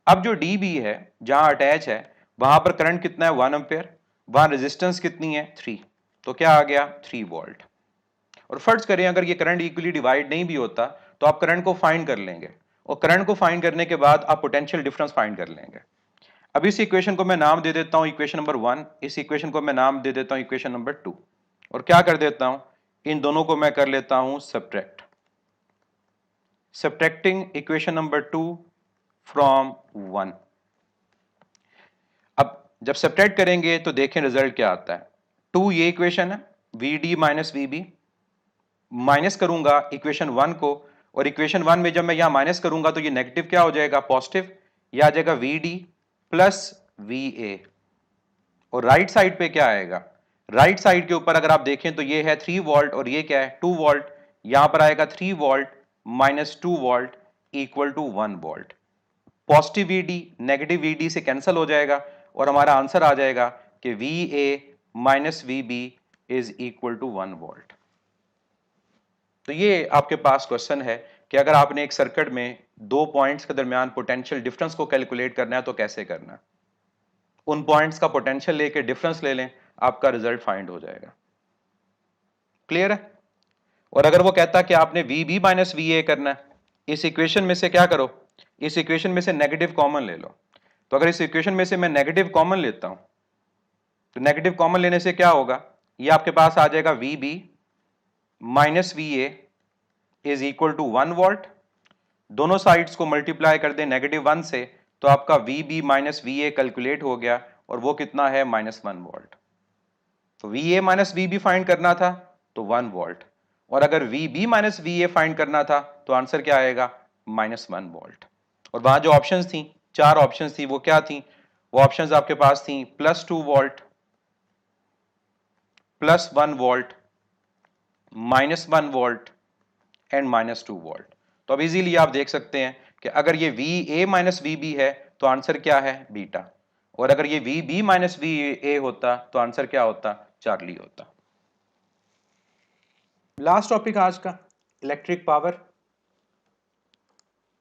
अब जो DB है जहां अटैच है वहां पर करंट कितना है? 1 एम्पेयर। वहां रेजिस्टेंस कितनी है? 3। तो क्या आ गया? 3 वोल्ट। और फर्ज करें अगर ये करंट इक्वली डिवाइड नहीं भी होता तो आप करंट को फाइंड कर लेंगे और करंट को फाइंड करने के बाद आप पोटेंशियल डिफरेंस फाइंड कर लेंगे। अब इस इक्वेशन को मैं नाम दे देता हूं इक्वेशन नंबर 1, इस इक्वेशन को मैं नाम दे देता हूं इक्वेशन नंबर 2 और क्या कर देता हूं? इन दोनों को मैं कर लेता हूं subtract. Subtracting equation number 2 from 1। अब जब सब्ट्रैक्ट करेंगे तो देखें रिजल्ट क्या आता है। 2 ये इक्वेशन है, VD माइनस VB। माइनस करूंगा इक्वेशन 1 को और इक्वेशन 1 में जब मैं यहां माइनस करूंगा तो ये नेगेटिव क्या हो जाएगा? पॉजिटिव। यह आ जाएगा VD प्लस VA। और राइट साइड पे क्या आएगा? राइट साइड के ऊपर अगर आप देखें तो ये है 3 वोल्ट और ये क्या है? 2 वोल्ट। यहां पर आएगा 3 volt minus 2 volt equal to 1 volt. Positive VD negative VD से कैंसिल हो जाएगा और हमारा आंसर आ जाएगा कि VA minus VB is equal to 1 volt. तो ये आपके पास क्वेश्चन है कि अगर आपने एक सर्किट में 2 पॉइंट्स के दरमियान पोटेंशियल डिफरेंस को कैलकुलेट करना है तो कैसे करना है। उन पॉइंट्स का पोटेंशियल लेके डिफरेंस ले लें, आपका रिजल्ट फाइंड हो जाएगा। क्लियर है? और अगर वो कहता है कि आपने VB माइनस VA करना है, इस इक्वेशन में से क्या करो? इस इक्वेशन में से नेगेटिव कॉमन ले लो। तो अगर इस इक्वेशन में से मैं नेगेटिव कॉमन लेता हूं तो नेगेटिव कॉमन लेने से क्या होगा? ये आपके पास आ जाएगा VB minus VA is equal to 1 volt. दोनों साइड्स को मल्टीप्लाई कर दें -1 से तो आपका VB माइनस VA कैलकुलेट हो गया और वो कितना है? -1 वोल्ट। तो VA माइनस VB फाइंड करना था तो 1 वोल्ट, और अगर VB माइनस VA फाइंड करना था तो आंसर क्या आएगा, -1 वोल्ट। और वहां जो ऑप्शंस थी, 4 ऑप्शंस थी, वो क्या थी, वो ऑप्शंस आपके पास थी +2 volt, +1 volt, -1 volt and -2 volt. तो अब इजीली आप देख सकते हैं कि अगर ये VA माइनस VB है तो आंसर क्या है, बीटा, और अगर ये VB माइनस VA होता तो आंसर क्या होता, चार्ली होता। लास्ट टॉपिक आज का, electric power.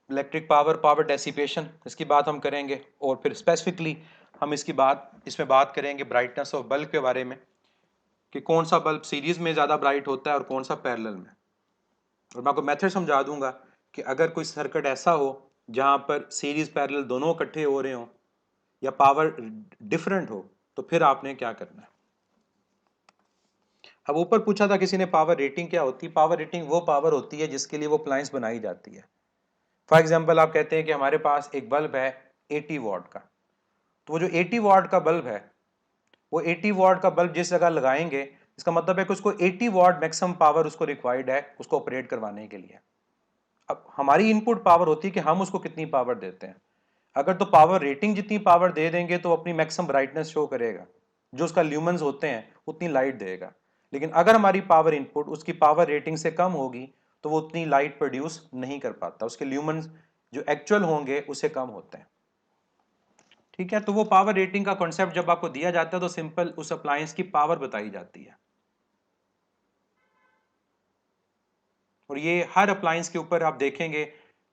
Electric power, power dissipation, इसकी बात हम करेंगे, और फिर स्पेसिफिकली हम इसमें बात करेंगे ब्राइटनेस ऑफ बल्ब के बारे में, कि कौन सा बल्ब सीरीज में ज़्यादा ब्राइट होता है और कौन सा पैरेलल में। और मैं आपको मेथड समझा दूंगा कि अगर कोई सर्किट ऐसा हो जहाँ पर सीरीज पैरेलल दोनों इकट्ठे हो रहे हो या पावर डिफरेंट हो, तो फिर आपने क्या करना है। अब ऊपर पूछा था किसी ने पावर रेटिंग क्या होती है। पावर रेटिंग वो पावर होती है जिसके लिए वो अप्लायंस बनाई जाती है। फॉर एग्जाम्पल आप कहते हैं कि हमारे पास एक बल्ब है 80 वॉट का, तो वो जो 80 वॉट का बल्ब है, वो 80 वॉट का बल्ब जिस जगह लगाएंगे, इसका मतलब है कि उसको 80 वॉट मैक्सिमम पावर उसको रिक्वायर्ड है उसको ऑपरेट करवाने के लिए। अब हमारी इनपुट पावर होती है कि हम उसको कितनी पावर देते हैं। अगर तो पावर रेटिंग जितनी पावर दे देंगे तो अपनी मैक्सिमम ब्राइटनेस शो करेगा, जो उसका ल्यूमेंस होते हैं उतनी लाइट देगा। लेकिन अगर हमारी पावर इनपुट उसकी पावर रेटिंग से कम होगी तो वो उतनी लाइट प्रोड्यूस नहीं कर पाता, उसके ल्यूमेंस जो एक्चुअल होंगे उससे कम होते हैं। ठीक है, तो वो पावर रेटिंग का कॉन्सेप्ट जब आपको दिया जाता है तो सिंपल उस अप्लायंस की पावर बताई जाती है, और ये हर अप्लायंस के ऊपर आप देखेंगे,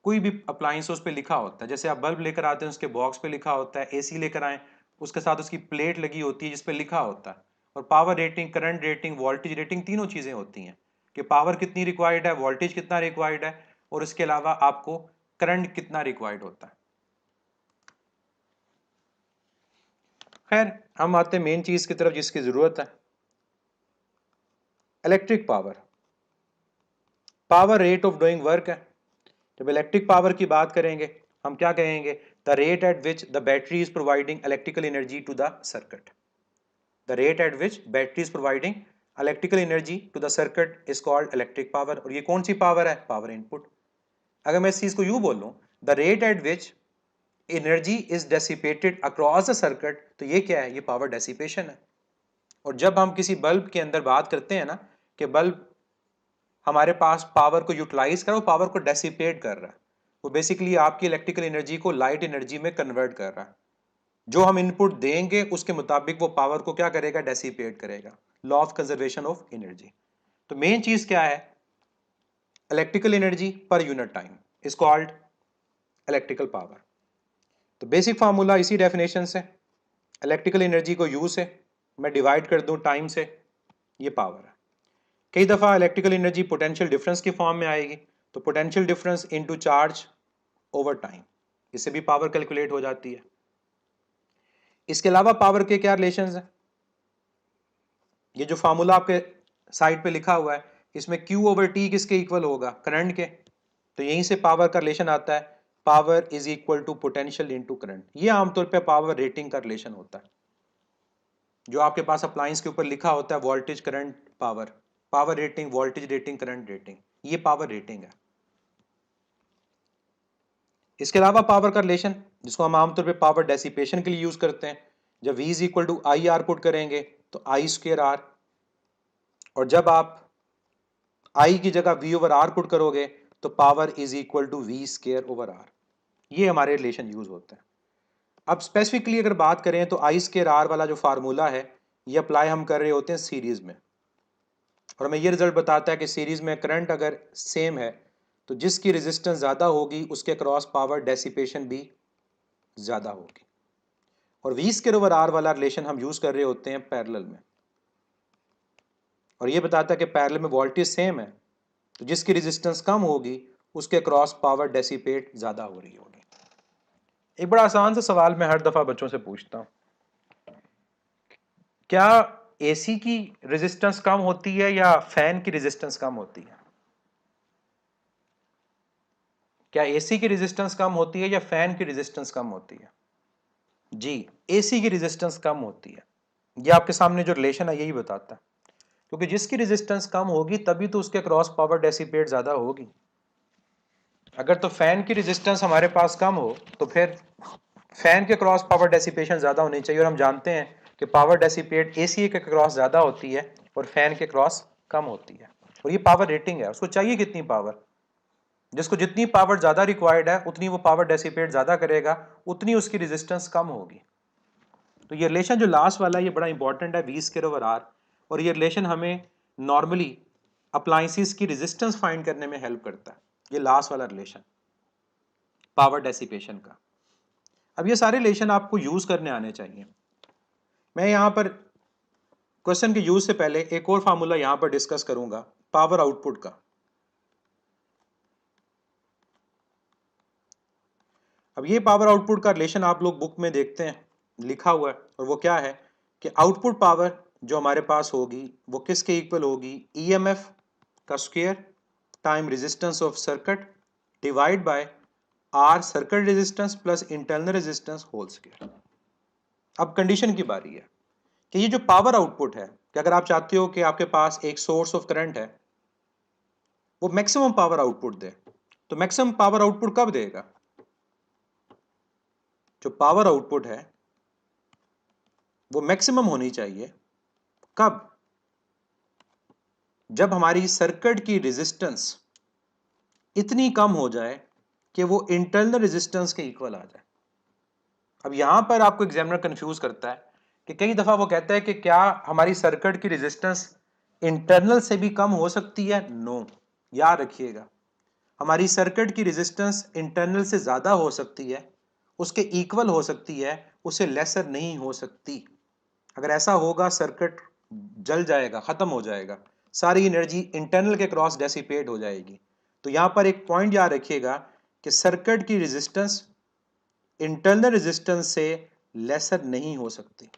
कोई भी अप्लायंस उस पर लिखा होता है। जैसे आप बल्ब लेकर आते हैं उसके बॉक्स पे लिखा होता है, एसी लेकर आए उसके साथ उसकी प्लेट लगी होती है जिस पे लिखा होता है। और power rating, current rating, voltage rating, तीनों चीजें होती हैं कि पावर कितनी रिक्वायर्ड है, वोल्टेज कितना रिक्वायर्ड है, और इसके अलावा आपको करंट कितना रिक्वायर्ड होता है। खैर, हम आते हैं मेन चीज की तरफ जिसकी जरूरत है, electric power. Power rate of doing work है। जब इलेक्ट्रिक पावर की बात करेंगे हम क्या कहेंगे, the rate at which the battery is providing electrical energy to the circuit. The rate at which battery is providing electrical energy to the circuit is called electric power. और ये कौन सी पावर है, पावर इनपुट। अगर मैं इस चीज को यूं बोलूं, the rate at which energy is dissipated across the circuit, तो ये क्या है, ये पावर डेसिपेशन है। और जब हम किसी बल्ब के अंदर बात करते हैं ना कि बल्ब हमारे पास पावर को यूटिलाइज कर रहा है, पावर को डेसिपेट कर रहा है, वो बेसिकली आपकी इलेक्ट्रिकल एनर्जी को लाइट एनर्जी में कन्वर्ट कर रहा है। जो हम इनपुट देंगे उसके मुताबिक वो पावर को क्या करेगा, डेसिपेट करेगा। Law of conservation of energy. तो मेन चीज क्या है, electrical energy per unit time is called electrical power. तो बेसिक फार्मूला इसी डेफिनेशन से, इलेक्ट्रिकल एनर्जी को यू से मैं डिवाइड कर दूं टाइम से, ये पावर है। कई दफ़ा इलेक्ट्रिकल एनर्जी पोटेंशियल डिफरेंस के फॉर्म में आएगी, तो potential difference into charge over time, इससे भी पावर कैलकुलेट हो जाती है। इसके अलावा पावर के क्या रिलेशंस हैं, ये जो फार्मूला आपके साइड पे लिखा हुआ है, इसमें Q ओवर टी किसके इक्वल होगा, करंट के। तो यहीं से पावर का रिलेशन आता है, power is equal to potential into current. ये आमतौर पे पावर रेटिंग का रिलेशन होता है, जो आपके पास अप्लायंस के ऊपर लिखा होता है, voltage current power, power rating, voltage rating, current rating, ये पावर रेटिंग है। इसके अलावा पावर का रिलेशन जिसको हम आमतौर पे पावर डेसिपेशन के लिए यूज करते हैं, जब V is equal to I R put करेंगे तो आई स्क्वेयर आर, और जब आप I की जगह V ओवर आर पुट करोगे तो power is equal to V square over R. ये हमारे रिलेशन यूज होते हैं। अब स्पेसिफिकली अगर बात करें तो आई स्क्वेयर आर वाला जो फार्मूला है, ये अप्लाई हम कर रहे होते हैं सीरीज में, और हमें ये रिजल्ट बताता है कि सीरीज में करंट अगर सेम है तो जिसकी रेजिस्टेंस ज़्यादा होगी उसके क्रॉस पावर डेसिपेशन भी ज़्यादा होगी। और V स्क्वायर ओवर आर वाला रिलेशन हम यूज कर रहे होते हैं पैरेलल में, और ये बताता है कि पैरेलल में वोल्टेज सेम है तो जिसकी रेजिस्टेंस कम होगी उसके क्रॉस पावर डेसिपेट ज़्यादा हो रही होगी। एक बड़ा आसान सा सवाल मैं हर दफ़ा बच्चों से पूछता हूँ, क्या एसी की रेजिस्टेंस कम होती है या फैन की रेजिस्टेंस कम होती है? क्या एसी की रेजिस्टेंस कम होती है या फैन की रेजिस्टेंस कम होती है? जी, एसी की रेजिस्टेंस कम होती है। ये आपके सामने जो रिलेशन है यही बताता है, क्योंकि जिसकी रेजिस्टेंस कम होगी तभी तो उसके क्रॉस पावर डेसिपेट ज्यादा होगी। अगर तो फैन की रेजिस्टेंस हमारे पास कम हो तो फिर फैन के क्रॉस पावर डेसिपेशन ज्यादा होनी चाहिए, और हम जानते हैं कि पावर डेसिपेट एसी के क्रॉस ज्यादा होती है और फैन के क्रॉस कम होती है। और ये पावर रेटिंग है, उसको चाहिए कितनी पावर, जिसको जितनी पावर ज्यादा रिक्वायर्ड है उतनी वो पावर डेसिपेट ज्यादा करेगा, उतनी उसकी रेजिस्टेंस कम होगी। तो ये रिलेशन जो लास्ट वाला है ये बड़ा इंपॉर्टेंट है, वी स्क्वायर ओवर आर। और ये रिलेशन हमें नॉर्मली अप्लायंसेस की रेजिस्टेंस फाइंड करने में हेल्प करता है, ये लास्ट वाला रिलेशन पावर डेसिपेशन का। अब ये सारे रिलेशन आपको यूज करने आने चाहिए। मैं यहां पर क्वेश्चन के यूज से पहले एक और फार्मूला यहां पर डिस्कस करूंगा पावर आउटपुट का। अब ये पावर आउटपुट का रिलेशन आप लोग बुक में देखते हैं लिखा हुआ है, और वो क्या है कि आउटपुट पावर जो हमारे पास होगी वो किसके इक्वल होगी, ईएमएफ का square time resistance of circuit divide by R circuit resistance plus internal resistance whole square. अब कंडीशन की बारी है कि ये जो पावर आउटपुट है, कि अगर आप चाहते हो कि आपके पास एक सोर्स ऑफ करंट है वो मैक्सिमम पावर आउटपुट दे, तो मैक्सिमम पावर आउटपुट कब देगा, जो पावर आउटपुट है वो मैक्सिमम होनी चाहिए कब, जब हमारी सर्किट की रेजिस्टेंस इतनी कम हो जाए कि वो इंटरनल रेजिस्टेंस के इक्वल आ जाए। अब यहां पर आपको एग्जामिनर कंफ्यूज करता है कि कई दफा वो कहता है कि क्या हमारी सर्किट की रेजिस्टेंस इंटरनल से भी कम हो सकती है। नो, याद रखिएगा हमारी सर्किट की रेजिस्टेंस इंटरनल से ज्यादा हो सकती है, उसके इक्वल हो सकती है, उससे लेसर नहीं हो सकती। अगर ऐसा होगा सर्किट जल जाएगा, खत्म हो जाएगा, सारी एनर्जी इंटरनल के क्रॉस डेसिपेट हो जाएगी। तो यहां पर एक पॉइंट याद रखिएगा कि सर्किट की रेजिस्टेंस इंटरनल रेजिस्टेंस से लेसर नहीं हो सकती।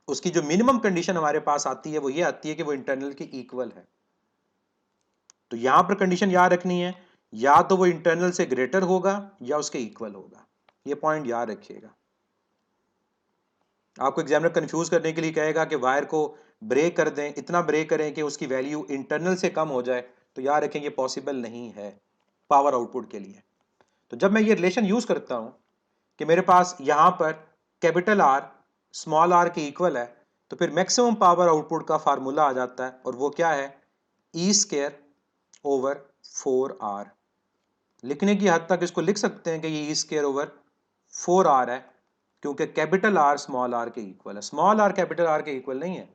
उसकी जो मिनिमम कंडीशन हमारे पास आती है वो ये आती है कि वो इंटरनल के इक्वल है। तो यहां पर कंडीशन याद रखनी है, या तो वो इंटरनल से ग्रेटर होगा या उसके इक्वल होगा। ये पॉइंट याद रखिएगा। आपको एग्जामिनर कंफ्यूज करने के लिए कहेगा कि वायर को ब्रेक कर दें, इतना ब्रेक करें कि उसकी वैल्यू इंटरनल से कम हो जाए, तो याद रखें ये पॉसिबल नहीं है पावर आउटपुट के लिए। तो जब मैं ये रिलेशन यूज करता हूं कि मेरे पास यहां पर कैपिटल आर स्मॉल आर के इक्वल है, तो फिर मैक्सिमम पावर आउटपुट का फार्मूला आ जाता है, और वो क्या है, ई स्क्वायर ओवर 4r। लिखने की हद तक इसको लिख सकते हैं कि ये ई स्क्वायर ओवर 4r है, क्योंकि कैपिटल आर स्मॉल आर के इक्वल है। स्मॉल आर कैपिटल आर के इक्वल नहीं है,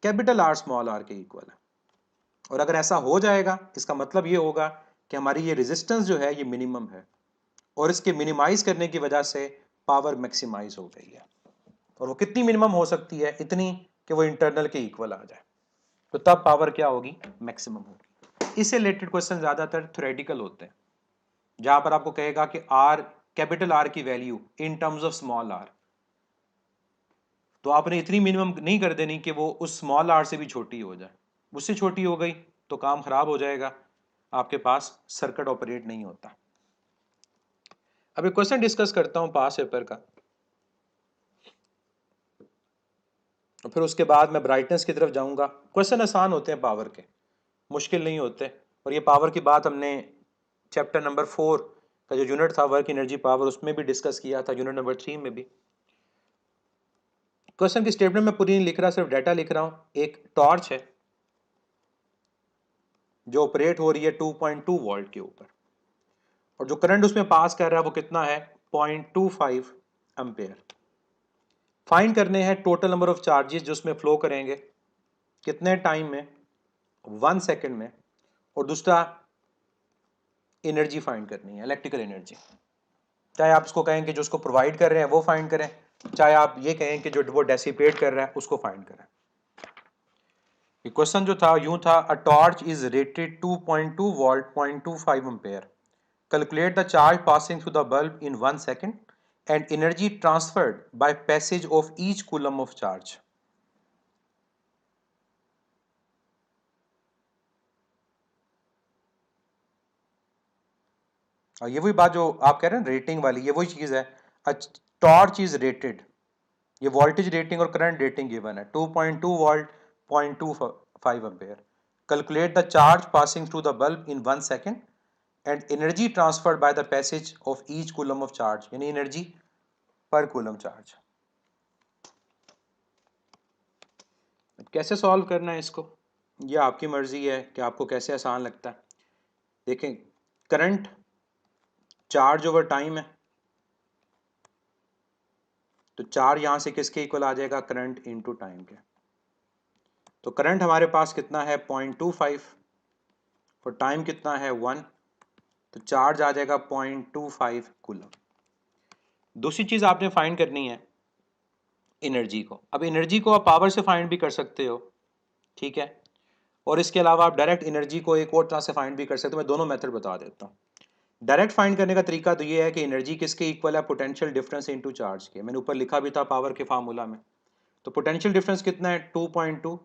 कैपिटल आर स्मॉल आर के इक्वल है। और अगर ऐसा हो जाएगा इसका मतलब ये होगा कि हमारी ये रेजिस्टेंस जो है ये मिनिमम है, और इसके मिनिमाइज करने की वजह से पावर मैक्सिमाइज हो गई है। और वो कितनी मिनिमम हो सकती है, इतनी कि वो इंटरनल के इक्वल आ जाए, तो तब पावर क्या होगी, मैक्सिमम होगी। इससे रिलेटेड क्वेश्चन ज्यादातर थ्योरेटिकल होते हैं, जहां पर आपको कहेगा कि आर कैपिटल आर की value in terms of small R, तो आपने इतनी मिनिमम नहीं कर देनी कि वो उस स्मॉल आर से भी छोटी हो जाए। उससे छोटी हो गई तो काम खराब हो जाएगा, आपके पास सर्किट ऑपरेट नहीं होता। अब एक क्वेश्चन डिस्कस करता हूं पास पेपर का, और फिर उसके बाद मैं ब्राइटनेस की तरफ जाऊंगा। क्वेश्चन आसान होते हैं पावर के, मुश्किल नहीं होते। और ये पावर की बात हमने चैप्टर नंबर 4 का जो यूनिट था वर्क एनर्जी पावर, उसमें भी डिस्कस किया था, यूनिट नंबर 3 में भी। क्वेश्चन की स्टेटमेंट में पूरी नहीं लिख रहा, सिर्फ डाटा लिख रहा हूं। एक टॉर्च है जो ऑपरेट हो रही है 2.2 वोल्ट के ऊपर, और जो करंट उसमें पास कर रहा है वो कितना है, 0.25 एम्पेयर। फाइंड करने हैं टोटल नंबर ऑफ चार्जेस जो उसमें फ्लो करेंगे, कितने टाइम में, 1 सेकेंड में। और दूसरा एनर्जी फाइंड करनी है, इलेक्ट्रिकल एनर्जी। चाहे आप उसको कहें कि जो उसको प्रोवाइड कर रहे हैं वो फाइंड करें, चाहे आप ये कहें कि जो वो डेसिपेट कर रहा है उसको फाइंड करें। क्वेश्चन जो था यूं था, a torch is rated 2.2 volt 0.25 ampere, calculate the charge passing through the bulb in 1 second and energy transferred by passage of each coulomb of charge. और ये वही बात जो आप कह रहे हैं रेटिंग वाली, ये वही चीज है। अ टॉर्च इज रेटेड ये वोल्टेज रेटिंग और करंट रेटिंग गिवन है, 2.2 volt, 0.25 ampere. Calculate the charge passing through the bulb in 1 second and energy transferred by the passage of each coulomb of charge, यानी energy पर coulomb charge. कैसे solve करना है इसको, ये आपकी मर्जी है कि आपको कैसे आसान लगता है। देखें, करंट चार्ज ओवर टाइम है, तो चार्ज यहां से किसके इक्वल आ जाएगा, करंट इनटू टाइम के। तो करंट हमारे पास कितना है 0.25 और टाइम कितना है 1, तो चार्ज आ जाएगा 0.25 कूलम। दूसरी चीज आपने फाइंड करनी है एनर्जी को। अब एनर्जी को आप पावर से फाइंड भी कर सकते हो, ठीक है, और इसके अलावा आप डायरेक्ट एनर्जी को एक और तरह से फाइंड भी कर सकते हो। मैं दोनों मेथड बता देता हूँ। डायरेक्ट फाइंड करने का तरीका तो ये है कि एनर्जी किसके इक्वल है, पोटेंशियल डिफरेंस इनटू चार्ज के। मैंने ऊपर लिखा भी था पावर के फार्मूला में। तो पोटेंशियल डिफरेंस कितना है 2.2,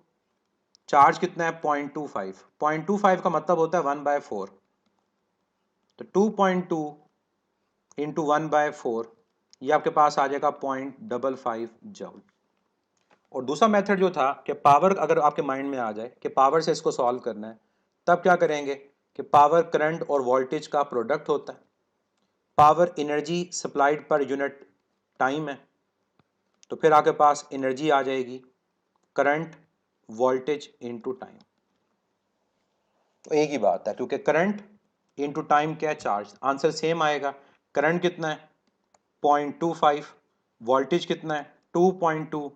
चार्ज कितना है 0.25। 0.25 का मतलब होता है 1/4, तो 2.2 इंटू 1/4 ये आपके पास आ जाएगा 0.55 जूल। और दूसरा मेथड जो था कि पावर अगर आपके माइंड में आ जाए कि पावर से इसको सॉल्व करना है, तब क्या करेंगे कि पावर करंट और वोल्टेज का प्रोडक्ट होता है, power energy supplied per unit time है, तो फिर आपके पास एनर्जी आ जाएगी करंट वोल्टेज इनटू टाइम। तो एक ही बात है, क्योंकि करंट इनटू टाइम क्या है, चार्ज, आंसर सेम आएगा। करंट कितना है 0.25, वोल्टेज कितना है 2.2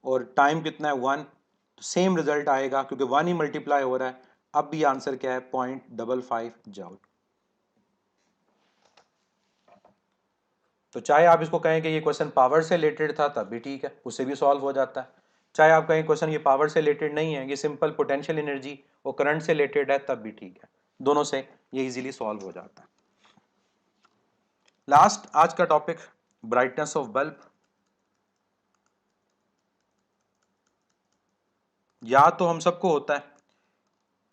और टाइम कितना है 1, तो सेम रिजल्ट आएगा क्योंकि 1 ही मल्टीप्लाई हो रहा है। अब भी आंसर क्या है 0.55 जूल। तो चाहे आप इसको कहें कि ये क्वेश्चन पावर से रिलेटेड था तब भी ठीक है, उससे भी सॉल्व हो जाता है। चाहे आप कहें क्वेश्चन ये पावर से रिलेटेड नहीं है, ये सिंपल पोटेंशियल एनर्जी और करंट से रिलेटेड है, तब भी ठीक है, दोनों से ये इजीली सॉल्व हो जाता है। लास्ट आज का टॉपिक, ब्राइटनेस ऑफ बल्ब। याद तो हम सबको होता है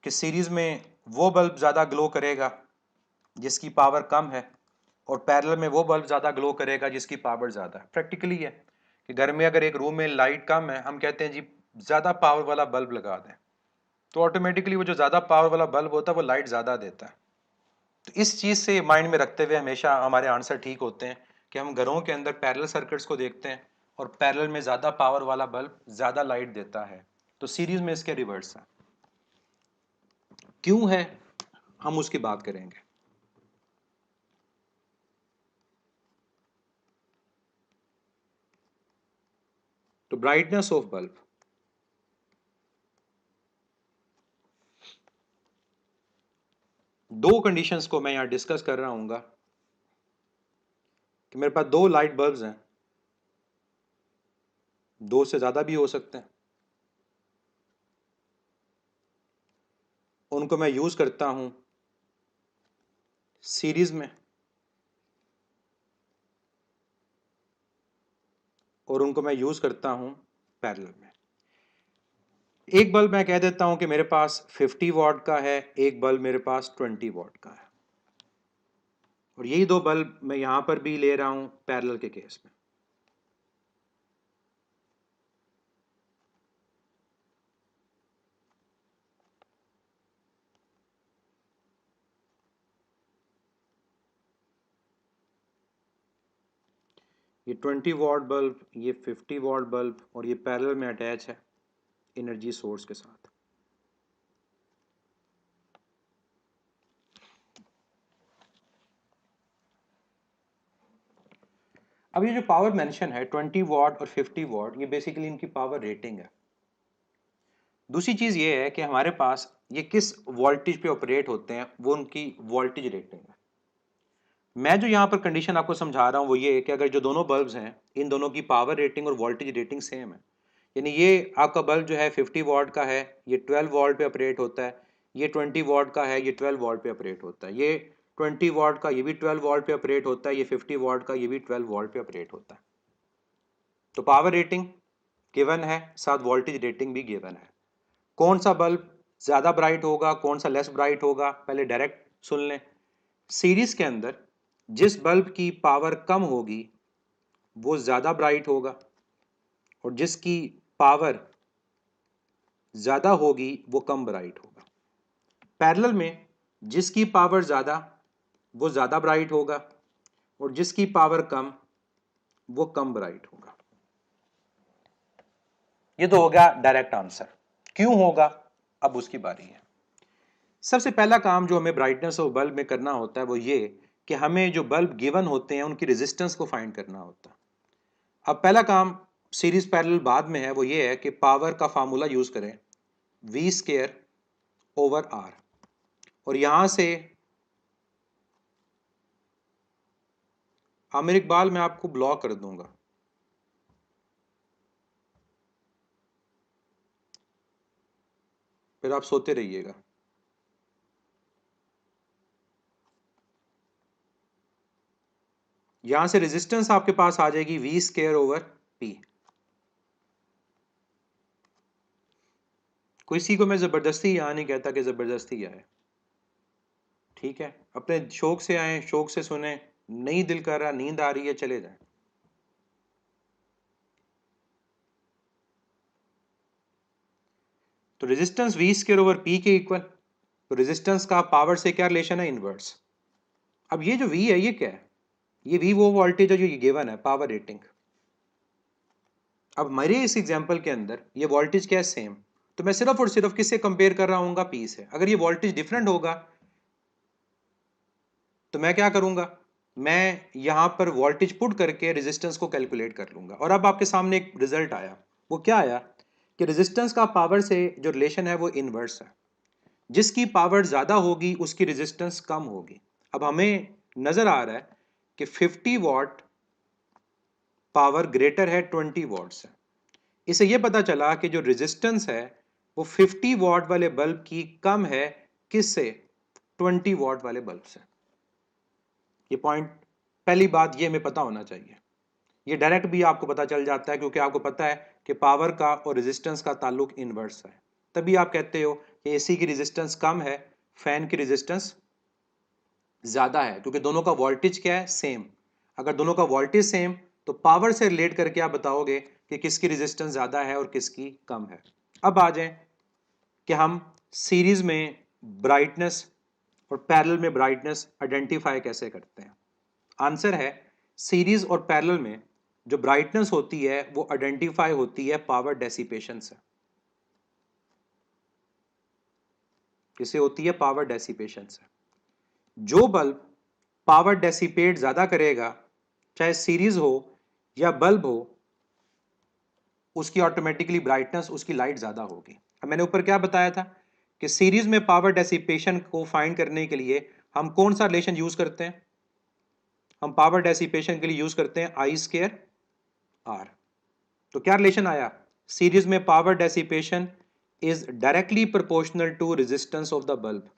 कि सीरीज में वो बल्ब ज़्यादा ग्लो करेगा जिसकी पावर कम है, और पैरेलल में वो बल्ब ज़्यादा ग्लो करेगा जिसकी पावर ज़्यादा है। प्रैक्टिकली है कि घर में अगर एक रूम में लाइट कम है, हम कहते हैं जी ज़्यादा पावर वाला बल्ब लगा दें, तो ऑटोमेटिकली वो जो ज़्यादा पावर वाला बल्ब होता है वो लाइट ज़्यादा देता है। तो इस चीज़ से माइंड में रखते हुए हमेशा हमारे आंसर ठीक होते हैं कि हम घरों के अंदर पैरेलल सर्किट्स को देखते हैं और पैरेलल में ज़्यादा पावर वाला बल्ब ज़्यादा लाइट देता है। तो सीरीज में इसके रिवर्स है। क्यों है हम उसकी बात करेंगे। तो ब्राइटनेस ऑफ बल्ब, दो कंडीशंस को मैं यहां डिस्कस कर रहा हूंगा कि मेरे पास दो लाइट बल्ब्स हैं, दो से ज्यादा भी हो सकते हैं, उनको मैं यूज करता हूं सीरीज में और उनको मैं यूज करता हूं पैरेलल में। एक बल्ब मैं कह देता हूं कि मेरे पास 50 वॉट का है, एक बल्ब मेरे पास 20 वॉट का है, और यही दो बल्ब मैं यहां पर भी ले रहा हूं पैरेलल के केस में। ये 20 वॉट बल्ब, ये 50 वॉट बल्ब, और ये पैरेलल में अटैच है एनर्जी सोर्स के साथ। अब ये जो पावर मेंशन है 20 वॉट और 50 वॉट, ये बेसिकली इनकी पावर रेटिंग है। दूसरी चीज ये है कि हमारे पास ये किस वोल्टेज पे ऑपरेट होते हैं, वो उनकी वोल्टेज रेटिंग है। मैं जो यहाँ पर कंडीशन आपको समझा रहा हूँ वो ये है कि अगर जो दोनों बल्ब्स हैं, इन दोनों की पावर रेटिंग और वोल्टेज रेटिंग सेम है, यानी ये आपका बल्ब जो है 50 वॉट का है, ये 12 वॉट पे ऑपरेट होता है, ये 20 वॉट का है, ये 12 वॉट पे ऑपरेट होता है, ये 20 वॉट का ये भी 12 वॉट पे ऑपरेट होता है, ये 50 वॉट का ये भी 12 वॉट पे ऑपरेट होता है। तो पावर रेटिंग गिवन है, साथ वोल्टेज रेटिंग भी गिवन है। कौन सा बल्ब ज़्यादा ब्राइट होगा, कौन सा लेस ब्राइट होगा, पहले डायरेक्ट सुन लें। सीरीज के अंदर जिस बल्ब की पावर कम होगी वो ज़्यादा ब्राइट होगा, और जिसकी पावर ज़्यादा होगी वो कम ब्राइट होगा। पैरेलल में जिसकी पावर ज़्यादा वो ज़्यादा ब्राइट होगा और जिसकी पावर कम वो कम ब्राइट होगा। ये तो हो गया डायरेक्ट आंसर। क्यों होगा अब उसकी बारी है। सबसे पहला काम जो हमें ब्राइटनेस ऑफ बल्ब में करना होता है वो ये कि हमें जो बल्ब गिवन होते हैं उनकी रेजिस्टेंस को फाइंड करना होता है। अब पहला काम सीरीज पैरेलल बाद में है, वो ये है कि पावर का फार्मूला यूज करें V²/R और यहां से आमिर इकबाल मैं आपको ब्लॉक कर दूंगा। फिर आप सोते रहिएगा। यहां से रेजिस्टेंस आपके पास आ जाएगी V²/P। किसी को मैं जबरदस्ती यहां नहीं कहता कि जबरदस्ती आए, ठीक है, अपने शौक से आए, शौक से सुने, नहीं दिल कर रहा, नींद आ रही है, चले जाए। तो रेजिस्टेंस V²/P के इक्वल, तो रेजिस्टेंस का पावर से क्या रिलेशन है, इनवर्स। अब ये जो V है ये क्या है, ये V वो वोल्टेज है जो ये गिवन है, पावर रेटिंग। अब मेरे इस एग्जांपल के अंदर ये वोल्टेज क्या है, सेम, तो मैं सिर्फ और सिर्फ किससे कंपेयर कर रहा हूँ, P से। अगर ये वोल्टेज डिफरेंट होगा तो मैं क्या करूंगा, मैं यहां पर वोल्टेज पुट करके रेजिस्टेंस को कैलकुलेट कर लूंगा। और अब आपके सामने एक रिजल्ट आया, वो क्या आया कि रेजिस्टेंस का पावर से जो रिलेशन है वो इनवर्स है। जिसकी पावर ज्यादा होगी उसकी रेजिस्टेंस कम होगी। अब हमें नजर आ रहा है कि 50 वॉट पावर ग्रेटर है 20 वॉट से। इसे यह पता चला कि जो रेजिस्टेंस है वो 50 वॉट वाले बल्ब की कम है, किससे, 20 वॉट वाले बल्ब से। ये पॉइंट, पहली बात ये हमें पता होना चाहिए। ये डायरेक्ट भी आपको पता चल जाता है क्योंकि आपको पता है कि पावर का और रेजिस्टेंस का ताल्लुक इनवर्स है। तभी आप कहते हो कि एसी की रेजिस्टेंस कम है, फैन की रेजिस्टेंस ज्यादा है, क्योंकि दोनों का वोल्टेज क्या है, सेम। अगर दोनों का वोल्टेज सेम तो पावर से रिलेट करके आप बताओगे कि किसकी रेजिस्टेंस ज्यादा है और किसकी कम है। अब आ जाए कि हम सीरीज में ब्राइटनेस और पैरेलल में ब्राइटनेस आइडेंटिफाई कैसे करते हैं। आंसर है, सीरीज और पैरेलल में जो ब्राइटनेस होती है वो आइडेंटिफाई होती है पावर डेसिपेशन से। किसे होती है, पावर डेसिपेशन से। जो बल्ब पावर डेसिपेट ज्यादा करेगा, चाहे सीरीज हो या बल्ब हो, उसकी ऑटोमेटिकली ब्राइटनेस, उसकी लाइट ज्यादा होगी। अब मैंने ऊपर क्या बताया था कि सीरीज में पावर डेसिपेशन को फाइंड करने के लिए हम कौन सा रिलेशन यूज करते हैं, हम पावर डेसिपेशन के लिए यूज करते हैं I²R। तो क्या रिलेशन आया, सीरीज में power dissipation is directly proportional to resistance of the bulb.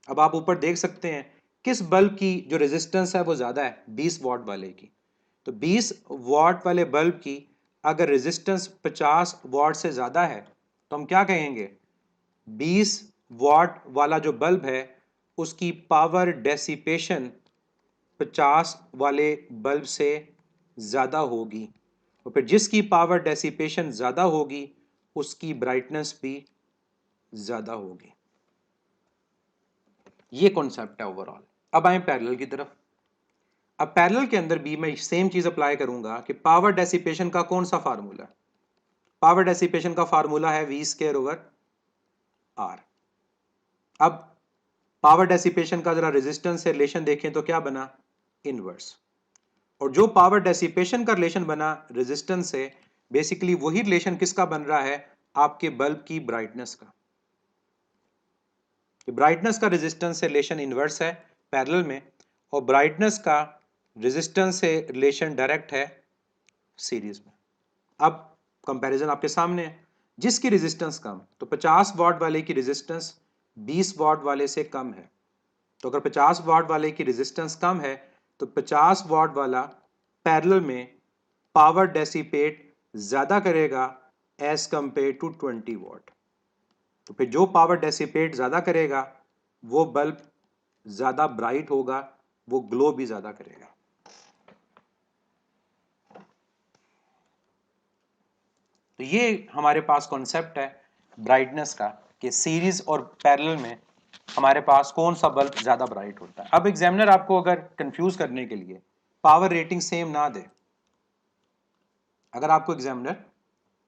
अब आप ऊपर देख सकते हैं किस बल्ब की जो रेजिस्टेंस है वो ज्यादा है, 20 वॉट वाले की। तो 20 वॉट वाले बल्ब की अगर रेजिस्टेंस 50 वॉट से ज्यादा है तो हम क्या कहेंगे, 20 वॉट वाला जो बल्ब है उसकी पावर डेसिपेशन 50 वाले बल्ब से ज्यादा होगी। और फिर जिसकी पावर डेसिपेशन ज्यादा होगी उसकी ब्राइटनेस भी ज्यादा होगी। ये कॉन्सेप्ट है ओवरऑल। अब आए पैरेलल की तरफ। अब पैरेलल के अंदर भी मैं सेम चीज अप्लाई करूंगा कि पावर डेसिपेशन का कौन सा फार्मूला, पावर डेसिपेशन का फार्मूला है V²/R। अब पावर डेसिपेशन का जरा रेजिस्टेंस से रिलेशन देखें तो क्या बना, इनवर्स। और जो पावर डेसिपेशन का रिलेशन बना रेजिस्टेंस से, बेसिकली वही रिलेशन किसका बन रहा है, आपके बल्ब की ब्राइटनेस का। ब्राइटनेस का रेजिस्टेंस से रिलेशन इनवर्स है पैरेलल में, और ब्राइटनेस का रेजिस्टेंस से रिलेशन डायरेक्ट है सीरीज में। अब कंपैरिजन आपके सामने है, जिसकी रेजिस्टेंस कम, तो 50 वॉट वाले की रेजिस्टेंस 20 वॉट वाले से कम है। तो अगर 50 वॉट वाले की रेजिस्टेंस कम है तो 50 वॉट वाला पैरेलल में पावर डेसिपेट ज्यादा करेगा एज कंपेयर टू 20 वॉट। तो फिर जो पावर डेसिपेट ज्यादा करेगा वो बल्ब ज्यादा ब्राइट होगा, वो ग्लो भी ज्यादा करेगा। तो ये हमारे पास कॉन्सेप्ट है ब्राइटनेस का कि सीरीज और पैरेलल में हमारे पास कौन सा बल्ब ज्यादा ब्राइट होता है। अब एग्जामिनर आपको अगर कंफ्यूज करने के लिए पावर रेटिंग सेम ना दे, अगर आपको एग्जामिनर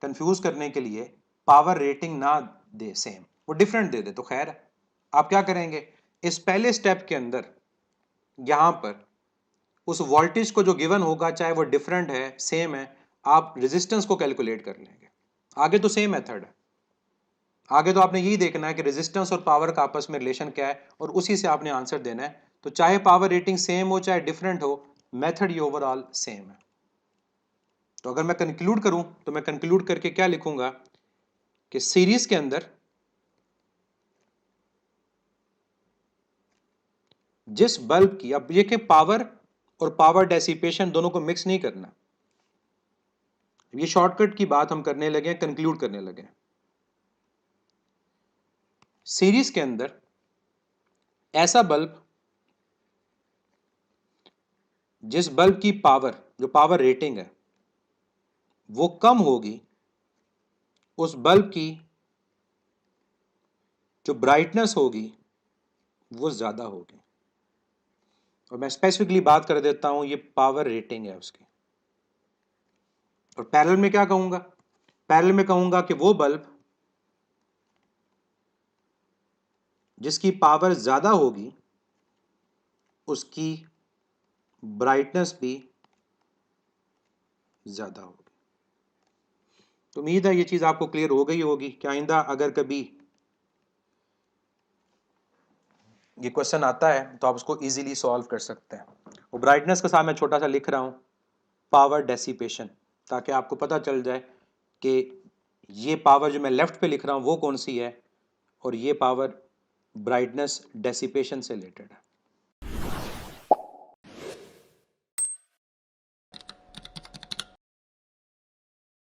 कंफ्यूज करने के लिए पावर रेटिंग ना दे सेम, वो डिफरेंट दे दे, तो खैर है। आप क्या करेंगे, इस पहले स्टेप के अंदर यहां पर उस वोल्टेज को जो गिवन होगा, चाहे वो डिफरेंट है सेम है, आप रेजिस्टेंस को कैलकुलेट कर लेंगे। आगे तो सेम मेथड है, आगे तो आपने यही देखना है कि रेजिस्टेंस और पावर का आपस में रिलेशन क्या है और उसी से आपने आंसर देना है। तो चाहे पावर रेटिंग सेम हो चाहे डिफरेंट हो, मेथड ये ओवरऑल सेम है। तो अगर मैं कंक्लूड करूं तो मैं कंक्लूड करके क्या लिखूंगा कि सीरीज के अंदर जिस बल्ब की, अब ये कि पावर और पावर डेसिपेशन दोनों को मिक्स नहीं करना, ये शॉर्टकट की बात हम करने लगे, कंक्लूड करने लगे। सीरीज के अंदर ऐसा बल्ब जिस बल्ब की पावर, जो पावर रेटिंग है वो कम होगी, उस बल्ब की जो ब्राइटनेस होगी वो ज्यादा होगी। और मैं स्पेसिफिकली बात कर देता हूं, ये पावर रेटिंग है उसकी। और पैरेलल में क्या कहूंगा, पैरेलल में कहूंगा कि वो बल्ब जिसकी पावर ज्यादा होगी उसकी ब्राइटनेस भी ज्यादा होगी। तो उम्मीद है ये चीज आपको क्लियर हो गई होगी कि आइंदा अगर कभी ये क्वेश्चन आता है तो आप उसको इजीली सॉल्व कर सकते हैं। और ब्राइटनेस के साथ मैं छोटा सा लिख रहा हूं पावर डेसिपेशन, ताकि आपको पता चल जाए कि ये पावर जो मैं लेफ्ट पे लिख रहा हूं वो कौन सी है और ये पावर ब्राइटनेस डेसिपेशन से रिलेटेड है।